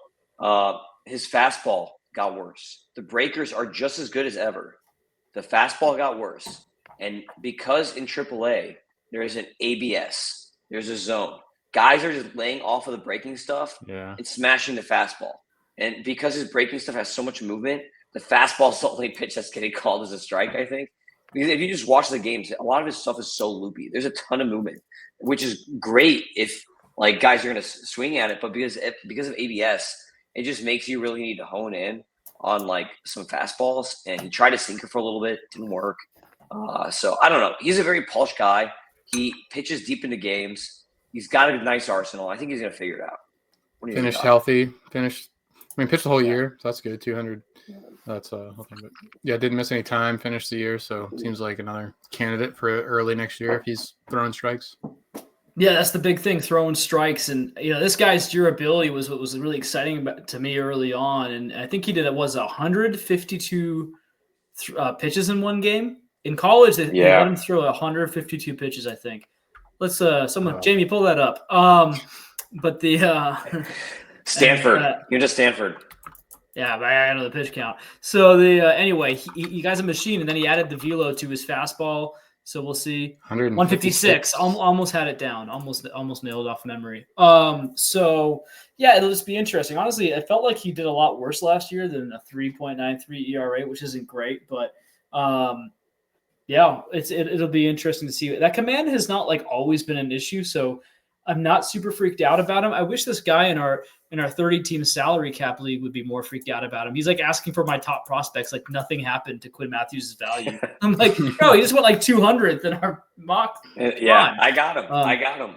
his fastball got worse. The breakers are just as good as ever. The fastball got worse. And because in AAA, there is an ABS, there's a zone. Guys are just laying off of the breaking stuff and smashing the fastball. And because his breaking stuff has so much movement, the fastball is the only pitch that's getting called as a strike, I think. Because if you just watch the games, a lot of his stuff is so loopy. There's a ton of movement, which is great if like guys are going to swing at it. But because of ABS, it just makes you really need to hone in on like some fastballs. And he tried to sinker for a little bit, didn't work. So I don't know. He's a very polished guy. He pitches deep into games. He's got a nice arsenal. I think he's going to figure it out. Finished healthy. Pitched the whole year. So that's good. 200. That's didn't miss any time. Finished the year. So seems like another candidate for early next year if he's throwing strikes. Yeah, that's the big thing, throwing strikes. And, this guy's durability was what was really exciting to me early on. And I think he did 152 pitches in one game. In college, they let him throw 152 pitches, I think. Let's Jamie, pull that up. But the Stanford. You're just Stanford. Yeah, but I know the pitch count. So anyway, he guy's a machine, and then he added the velo to his fastball. So we'll see. 156. Almost had it down. Almost nailed off memory. So yeah, it'll just be interesting. Honestly, it felt like he did a lot worse last year than a 3.93 ERA, which isn't great, but yeah, it'll be interesting to see. That command has not like always been an issue, so I'm not super freaked out about him. I wish this guy in our 30-team salary cap league would be more freaked out about him. He's like asking for my top prospects, like nothing happened to Quinn Mathews' value. I'm like, no, he just went like 200th in our mock. Yeah, I got him.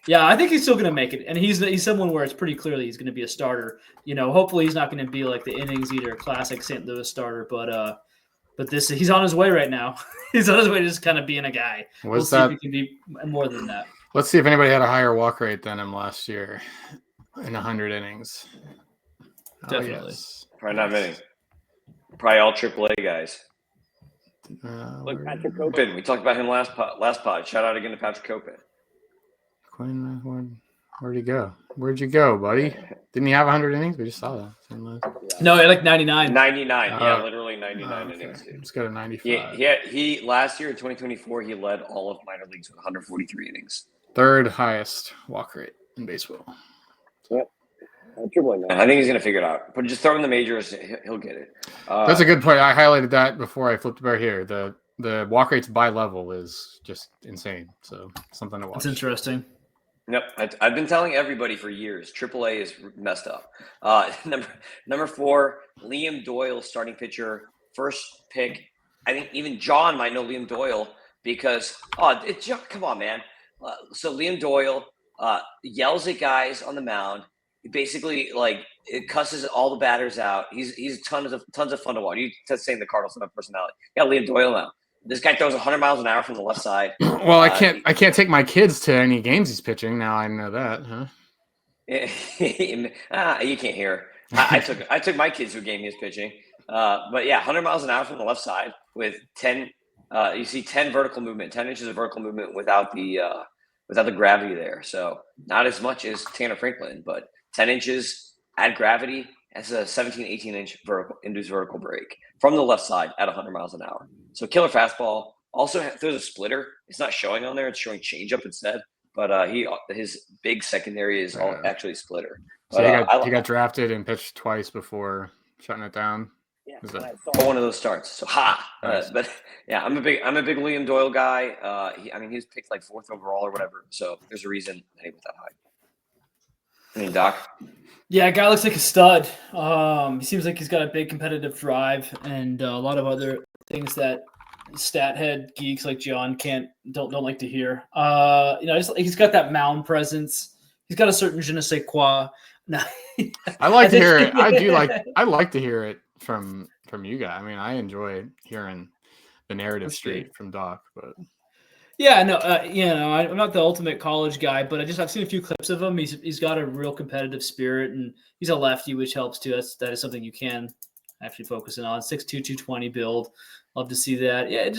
Yeah, I think he's still going to make it, and he's someone where it's pretty clearly he's going to be a starter. Hopefully he's not going to be like the innings eater, classic St. Louis starter, but he's on his way right now. He's on his way to just kind of being a guy. We'll see if he can be more than that. Let's see if anybody had a higher walk rate than him last year in 100 innings. Definitely. Yes. Probably not many. Probably all AAA guys. Look, Patrick Copen. We talked about him last pod. Shout out again to Patrick Copen. Quinn, where'd he go? Where'd you go, buddy? Didn't he have 100 innings? We just saw that. No, he had like 99. 99. Yeah, literally 99 innings. Dude. Let's go to 95. He last year in 2024 he led all of minor leagues with 143 innings. Third highest walk rate in baseball. Yep. I think he's going to figure it out. But just throw in the majors, he'll get it. That's a good point. I highlighted that before I flipped the bear here. The walk rates by level is just insane. So something to watch. It's interesting. Yep, I've been telling everybody for years. AAA is messed up. Number 4, Liam Doyle, starting pitcher, first pick. I think even John might know Liam Doyle because come on, man. So Liam Doyle yells at guys on the mound. He basically it cusses all the batters out. He's tons of fun to watch. You saying the Cardinals have a personality. Yeah, Liam Doyle now. This guy throws 100 miles an hour from the left side. Well, I can't take my kids to any games he's pitching. Now I know that, huh? You can't hear. I took my kids to a game he was pitching. But yeah, 100 miles an hour from the left side with 10. You see 10 vertical movement, 10 inches of vertical movement without the gravity there. So not as much as Tanner Franklin, but 10 inches add gravity. That's a 17, 18-inch induced vertical break from the left side at 100 miles an hour. So killer fastball. Also throws a splitter. It's not showing on there. It's showing changeup instead. But his big secondary is actually splitter. So he got drafted and pitched twice before shutting it down. Yeah, I saw one of those starts. So nice. But yeah, I'm a big Liam Doyle guy. He was picked like 4th overall or whatever. So there's a reason that he was that high. I mean, Doc. Yeah, guy looks like a stud. He seems like he's got a big competitive drive and a lot of other things that stat head geeks like John don't like to hear. He's got that mound presence. He's got a certain je ne sais quoi. No, I like to hear it. I like to hear it from you guys. I mean, I enjoy hearing the narrative straight from Doc, but. Yeah, no, I'm not the ultimate college guy, but I've seen a few clips of him. He's got a real competitive spirit, and he's a lefty, which helps too. That is something you can actually focus on. 6'2", 220 build. Love to see that. Yeah,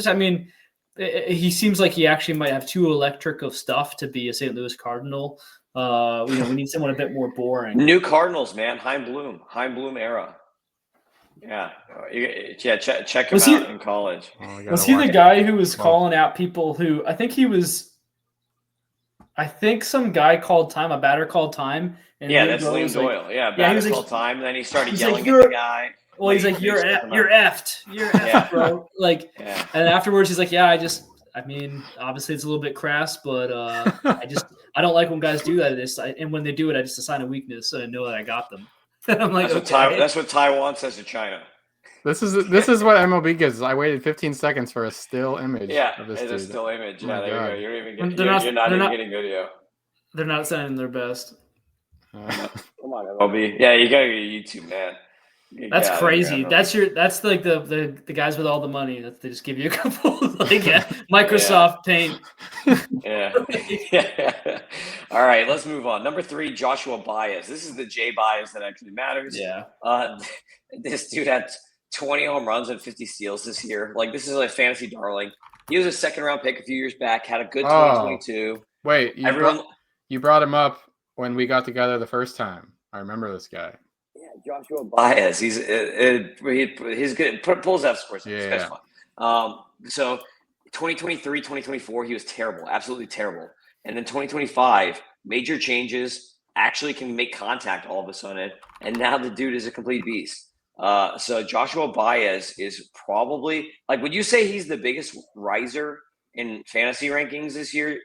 he seems like he actually might have too electric of stuff to be a St. Louis Cardinal. We need someone a bit more boring. New Cardinals, man. Heim Bloom era. Yeah, check him out in college. Was he the guy who was calling out people who I think some guy called time, a batter called time. And that's Liam Doyle. Batter called time, and then he started yelling at the guy. Well, he's like, you're effed, bro. And afterwards he's like, obviously it's a little bit crass, but I don't like when guys do that. And when they do it, I just assign a weakness, so I know that I got them. And I'm like, that's what Taiwan says to China. This is what MLB gives. I waited 15 seconds for a still image. Yeah, of this it's dude. a still image. Yeah, there you go. You're not even getting video. They're not sending their best. Come on, MLB. Yeah, you gotta get YouTube, man. That's crazy. That's like the guys with all the money. They just give you a couple Microsoft Paint. Yeah. All right, let's move on. Number 3, Joshua Baez. This is the J Baez that actually matters. Yeah. This dude had 20 home runs and 50 steals this year. Like, this is a fantasy darling. He was a 2nd-round pick a few years back. Had a good 2022. Wait, you brought him up when we got together the first time. I remember this guy. Yeah, Joshua Baez. He's good. Pulls F scores. Yeah. So 2023, 2024, he was terrible, absolutely terrible. And then 2025, major changes, actually can make contact all of a sudden. And now the dude is a complete beast. So Joshua Baez is probably, like, would you say he's the biggest riser in fantasy rankings this year,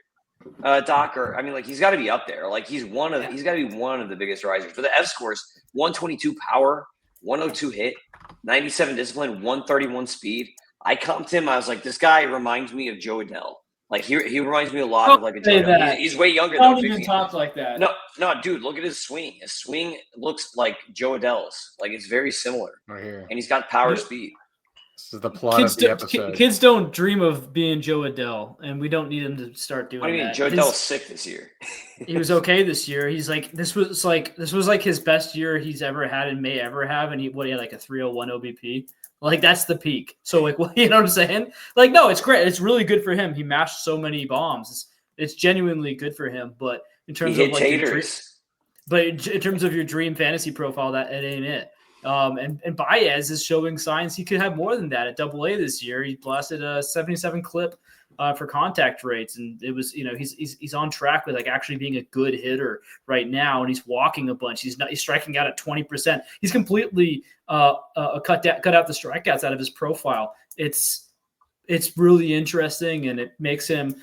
Doc? Or, he's got to be up there. Like, he's got to be one of the biggest risers. For the F scores, 122 power, 102 hit, 97 discipline, 131 speed. I comped him. I was like, this guy reminds me of Joe Adell. Like, he reminds me a lot of like a Joe Adell. He's way younger. Don't even talk like that. No, dude, look at his swing. His swing looks like Joe Adell's. Like, it's very similar. Right here. And he's got power speed. This is the plot of the episode. Kids don't dream of being Joe Adell, and we don't need him to start doing that. What do you mean? Joe Adell's sick this year. He was okay this year. He's like, this was like his best year he's ever had and may ever have, and he had like a 301 OBP. Like, that's the peak. So, like, you know what I'm saying? Like, no, it's great. It's really good for him. He mashed so many bombs. It's genuinely good for him. But in terms of in terms of your dream fantasy profile, that it ain't it. And Baez is showing signs he could have more than that at AA this year. He blasted a 77 clip for contact rates, and it was, he's on track with like actually being a good hitter right now, and he's walking a bunch. He's striking out at 20%. He's completely cut out the strikeouts out of his profile. It's really interesting, and it makes him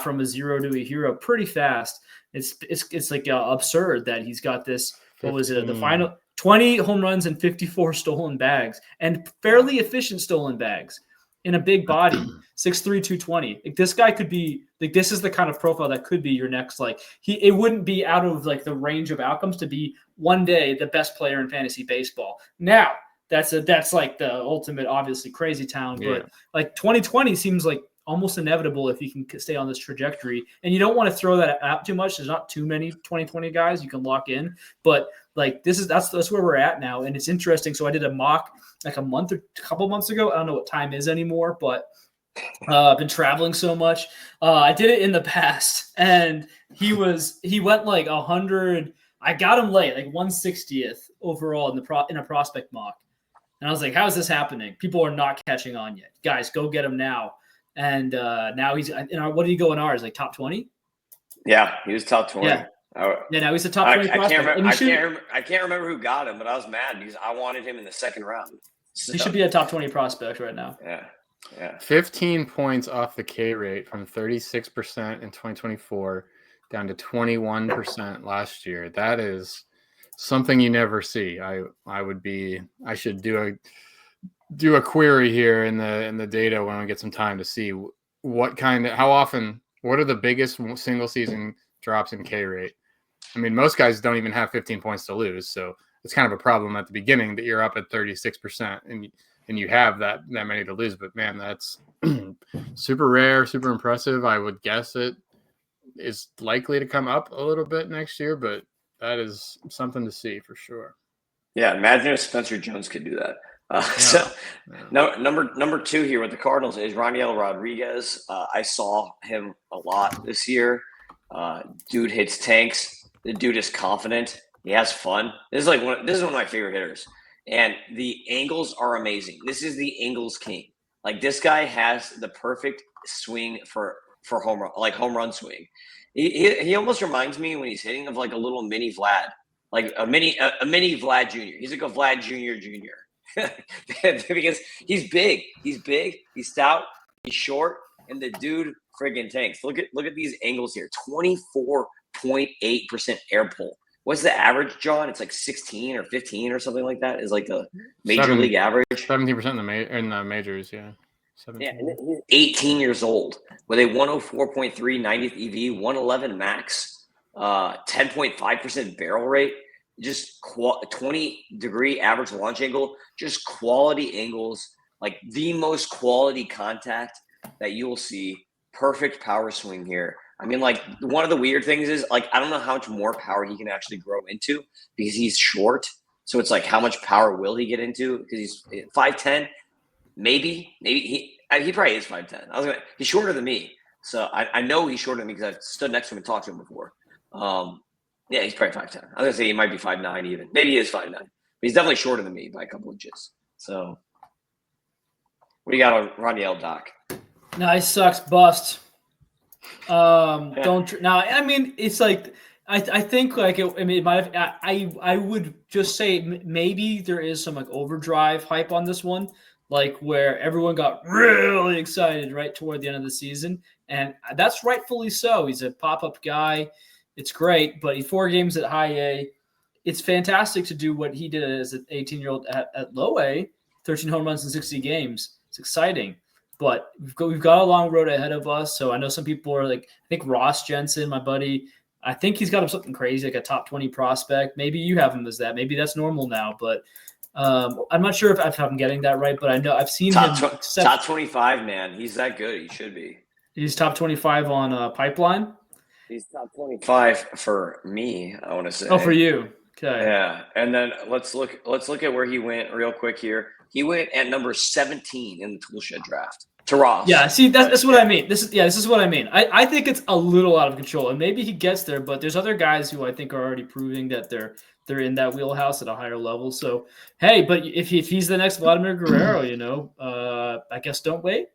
from a zero to a hero pretty fast. It's like absurd that he's got this. What was it? The final 20 home runs and 54 stolen bags, and fairly efficient stolen bags in a big body, 6'3", 220. Like, this guy could be like, this is the kind of profile that could be your next, like, it wouldn't be out of like the range of outcomes to be one day the best player in fantasy baseball. Now, that's like the ultimate, obviously crazy talent. Yeah. But like 2020 seems like almost inevitable if he can stay on this trajectory. And you don't want to throw that out too much. There's not too many 2020 guys you can lock in, but like that's where we're at now. And it's interesting. So I did a mock like a couple months ago. I don't know what time is anymore, but I've been traveling so much. I did it in the past, and he went like 100. I got him late, like 160th overall in a prospect mock. And I was like, how is this happening? People are not catching on yet. Guys, go get him now. And now he's what did he go in ours? Like top 20? Yeah, he was top 20. Yeah. Now he's a top 20 prospect. I can't remember who got him, but I was mad because I wanted him in the second round. So. He should be a top 20 prospect right now. Yeah. 15 points off the K rate from 36% in 2024 down to 21% last year. That is something you never see. I should do a query here in the data when we get some time to see what are the biggest single season drops in K rate. I mean, most guys don't even have 15 points to lose, so it's kind of a problem at the beginning that you're up at 36% and you have that many to lose. But man, that's super rare, super impressive. I would guess it is likely to come up a little bit next year, but that is something to see for sure. Yeah, imagine if Spencer Jones could do that. Number 2 here with the Cardinals is Rainiel Rodriguez. I saw him a lot this year. Dude hits tanks. The dude is confident. He has fun. This is one of my favorite hitters. And the angles are amazing. This is the angles king. Like, this guy has the perfect swing for home run swing. He almost reminds me when he's hitting of like a little mini Vlad, like a mini Vlad Jr. He's like a Vlad Jr. because he's big, he's stout, he's short, and the dude friggin' tanks. Look at these angles here. 24.8% air pull. What's the average, John? It's like 16 or 15 or something like that. Is like the major league average. 17% in the majors, yeah. 17. Yeah, and he's 18 years old with a 104.3 90th EV, 111 max, 10.5% barrel rate, just 20-degree average launch angle, just quality angles, like the most quality contact that you will see. Perfect power swing here. I mean, like, one of the weird things is, like, I don't know how much more power he can actually grow into because he's short. So it's like, how much power will he get into? Because he's 5'10", maybe he probably is 5'10". He's shorter than me. So I know he's shorter than me because I've stood next to him and talked to him before. Yeah, he's probably 5'10". I was going to say he might be 5'9" even. Maybe he is 5'9". But he's definitely shorter than me by a couple inches. So what do you got on Rainiel, Doc? Nice, sucks, bust. Don't now. I mean, it's like I think like it might have. I would just say maybe there is some like overdrive hype on this one, like where everyone got really excited right toward the end of the season, and that's rightfully so. He's a pop-up guy. It's great, but he's 4 games at high A. It's fantastic to do what he did as an 18-year-old at low A, 13 home runs in 60 games. It's exciting. But we've got a long road ahead of us. So I know some people are like, I think Ross Jensen, my buddy, I think he's got him something crazy, like a top 20 prospect. Maybe you have him as that. Maybe that's normal now. But I'm not sure if I'm getting that right. But I know I've seen him. Top 25, man. He's that good. He should be. He's top 25 on Pipeline? He's top 25 for me, I want to say. Oh, for you. Okay. Yeah. And then let's look at where he went real quick here. He went at number 17 in the Toolshed draft to Ross. Yeah, see, that's what I mean. This is what I mean. I think it's a little out of control, and maybe he gets there, but there's other guys who I think are already proving that they're in that wheelhouse at a higher level. So, hey, but if he's the next Vladimir Guerrero, I guess don't wait.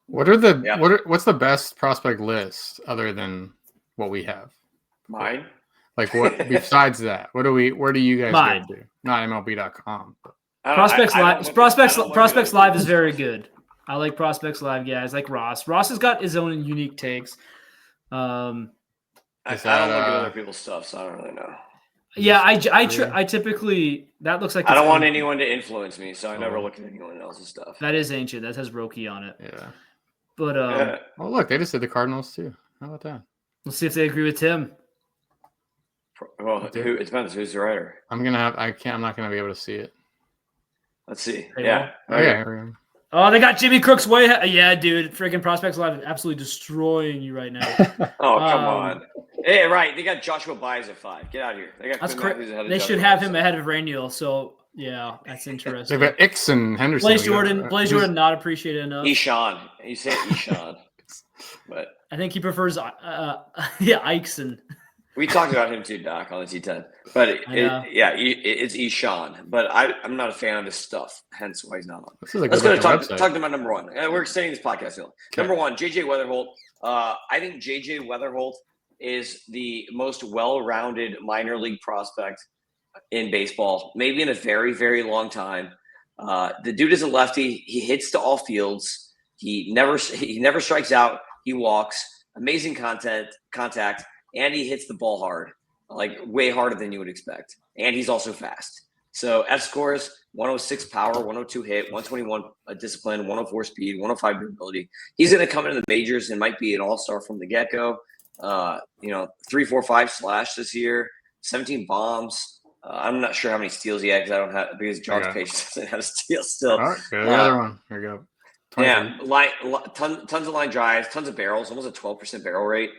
What's the best prospect list other than what we have? Mine? Like, what besides that? Where do you guys go to? Not MLB.com. Prospects Live is very good. I like Prospects Live guys like Ross. Ross has got his own unique takes. I don't look at other people's stuff, so I don't really know. Yeah, I typically that looks like I don't want anyone to influence me, so I never look at anyone else's stuff. That is ancient. That has Roki on it. Yeah. But oh look, they just did the Cardinals too. How about that? Let's see if they agree with Tim. Well, it depends. Who's the writer? I'm not gonna be able to see it. Let's see. Yeah. Okay. Oh, they got Jimmy Crooks way. Yeah, dude. Freaking Prospects Live absolutely destroying you right now. Oh, come on. Hey, right. They got Joshua Baez at 5. Get out of here. They got Quinn Mathews ahead of They should have him ahead of Rainiel. So, yeah, that's interesting. They've got Ixon Henderson. Blaze Jordan not appreciated enough. Ishan. You say Ishan. But I think he prefers Ixon. We talked about him too, Doc, on the T10. But it's Ishan. But I'm not a fan of his stuff, hence why he's not on. Let's go to talk to my number one. We're extending this podcast. Okay. Number one, JJ Wetherholt. I think JJ Wetherholt is the most well-rounded minor league prospect in baseball, maybe in a very, very long time. The dude is a lefty. He hits to all fields. He never strikes out. He walks. Amazing contact. And he hits the ball hard, like way harder than you would expect. And he's also fast. So F scores, 106 power, 102 hit, 121 discipline, 104 speed, 105 durability. He's going to come into the majors and might be an all-star from the get-go. 3-4-5 slash this year, 17 bombs. I'm not sure how many steals he had because John's Page doesn't have a steal still. All right, the other one. Here you go. 23. Tons of line drives, tons of barrels, almost a 12% barrel rate.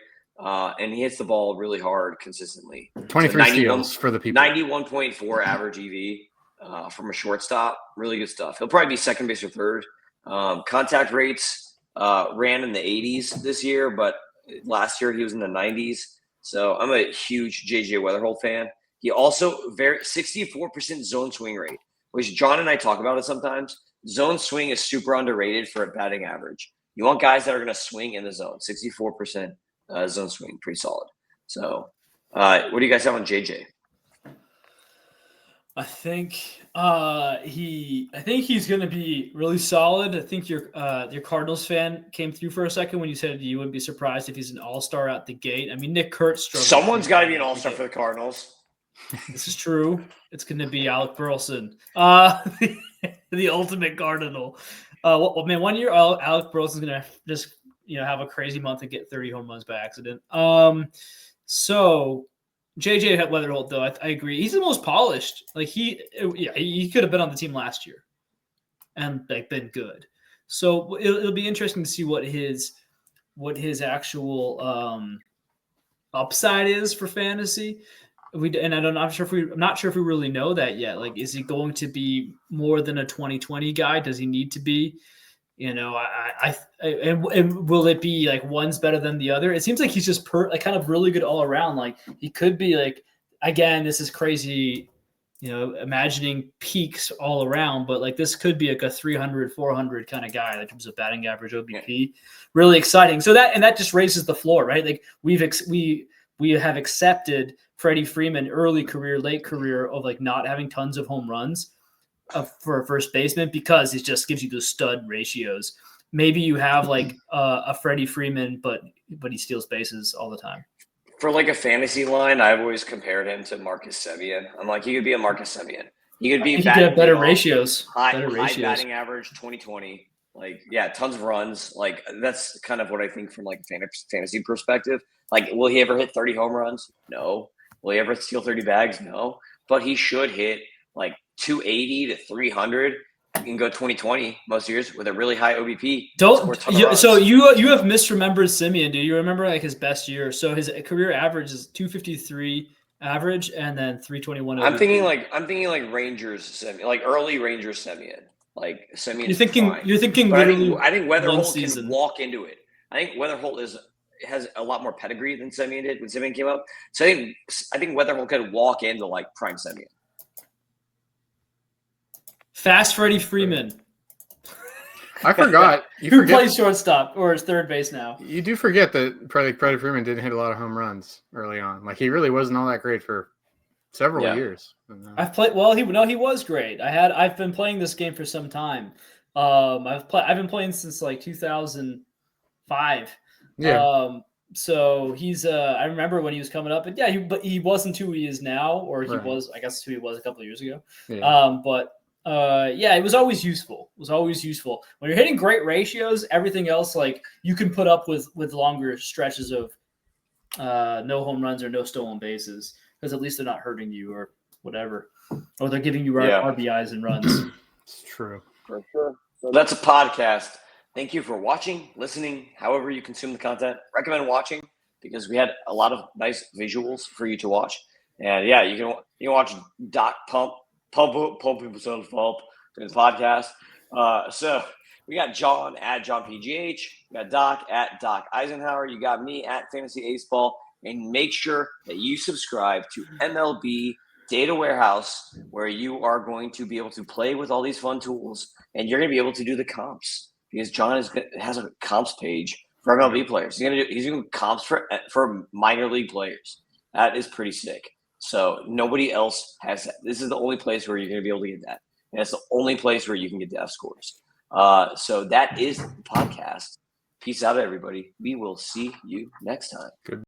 And he hits the ball really hard consistently. 23 steals for the people. 91.4 average EV from a shortstop. Really good stuff. He'll probably be second base or third. Contact rates ran in the 80s this year, but last year he was in the 90s. So I'm a huge JJ Wetherholt fan. He also 64% zone swing rate, which John and I talk about it sometimes. Zone swing is super underrated for a batting average. You want guys that are going to swing in the zone. 64%. Zone swing, pretty solid. So, what do you guys have on JJ? I think he's going to be really solid. I think your Cardinals fan came through for a second when you said you wouldn't be surprised if he's an all-star out the gate. I mean, Nick Kurtz struggled. Someone's got to be an all-star for the Cardinals. This is true. It's going to be Alec Burleson, the ultimate Cardinal. One year Alec Burleson's going to just have a crazy month and get 30 home runs by accident. So JJ Wetherholt, though, I agree. He's the most polished. Like he could have been on the team last year and been good. So it'll be interesting to see what his actual upside is for fantasy. I'm not sure if we really know that yet. Like, is he going to be more than a 2020 guy? Does he need to be? And will it be like one's better than the other? It seems like he's just kind of really good all around. Like he could be like, again, this is crazy, imagining peaks all around, but like this could be like a 300, 400 kind of guy in terms of batting average, OBP. Really exciting. So that just raises the floor, right? Like we have accepted Freddie Freeman early career, late career of like not having tons of home runs for a first baseman because it just gives you those stud ratios. Maybe you have like a Freddie Freeman, but he steals bases all the time. For like a fantasy line, I've always compared him to Marcus Semien. I'm like, he could be a Marcus Semien. He could be better ratios. High batting average, 2020. Like, tons of runs. Like, that's kind of what I think from like a fantasy perspective. Like, will he ever hit 30 home runs? No. Will he ever steal 30 bags? No. But he should hit like 280 to 300. You can go 2020 most years with a really high OBP. So you have misremembered Semien. Do you remember like his best year? So his career average is 253 average and then 321 OBP. I'm thinking like Rangers Semien, like early Rangers Semien. Like Semien. You're thinking literally I think Wetherholt can walk into it. I think Wetherholt has a lot more pedigree than Semien did when Semien came up. So I think Wetherholt could walk into like prime Semien. Fast Freddie Freeman. I forgot. Who plays shortstop or is third base now? You do forget that Freddie Freeman didn't hit a lot of home runs early on. Like he really wasn't all that great for several years. I've played. Well, he was great. I've been playing this game for some time. I've been playing since like 2005. Yeah. So he's. I remember when he was coming up, and but he wasn't who he is now, or he was. I guess who he was a couple of years ago. Yeah. It was always useful. When you're hitting great ratios, everything else like you can put up with longer stretches of no home runs or no stolen bases because at least they're not hurting you or whatever, or they're giving you RBIs and runs. It's true. For sure. So that's a podcast. Thank you for watching, listening, however you consume the content. Recommend watching because we had a lot of nice visuals for you to watch. And yeah, you can watch Doc pump himself up in the podcast. So we got John at John PGH. We got Doc at Doc Eisenhauer. You got me at Fantasy Ace Ball. And make sure that you subscribe to MLB Data Warehouse, where you are going to be able to play with all these fun tools, and you're going to be able to do the comps because John has a comps page for MLB players. He's doing comps for minor league players. That is pretty sick. So nobody else has that. This is the only place where you're going to be able to get that, and it's the only place where you can get the F scores. So that is the podcast. Peace out, everybody. We will see you next time. Good.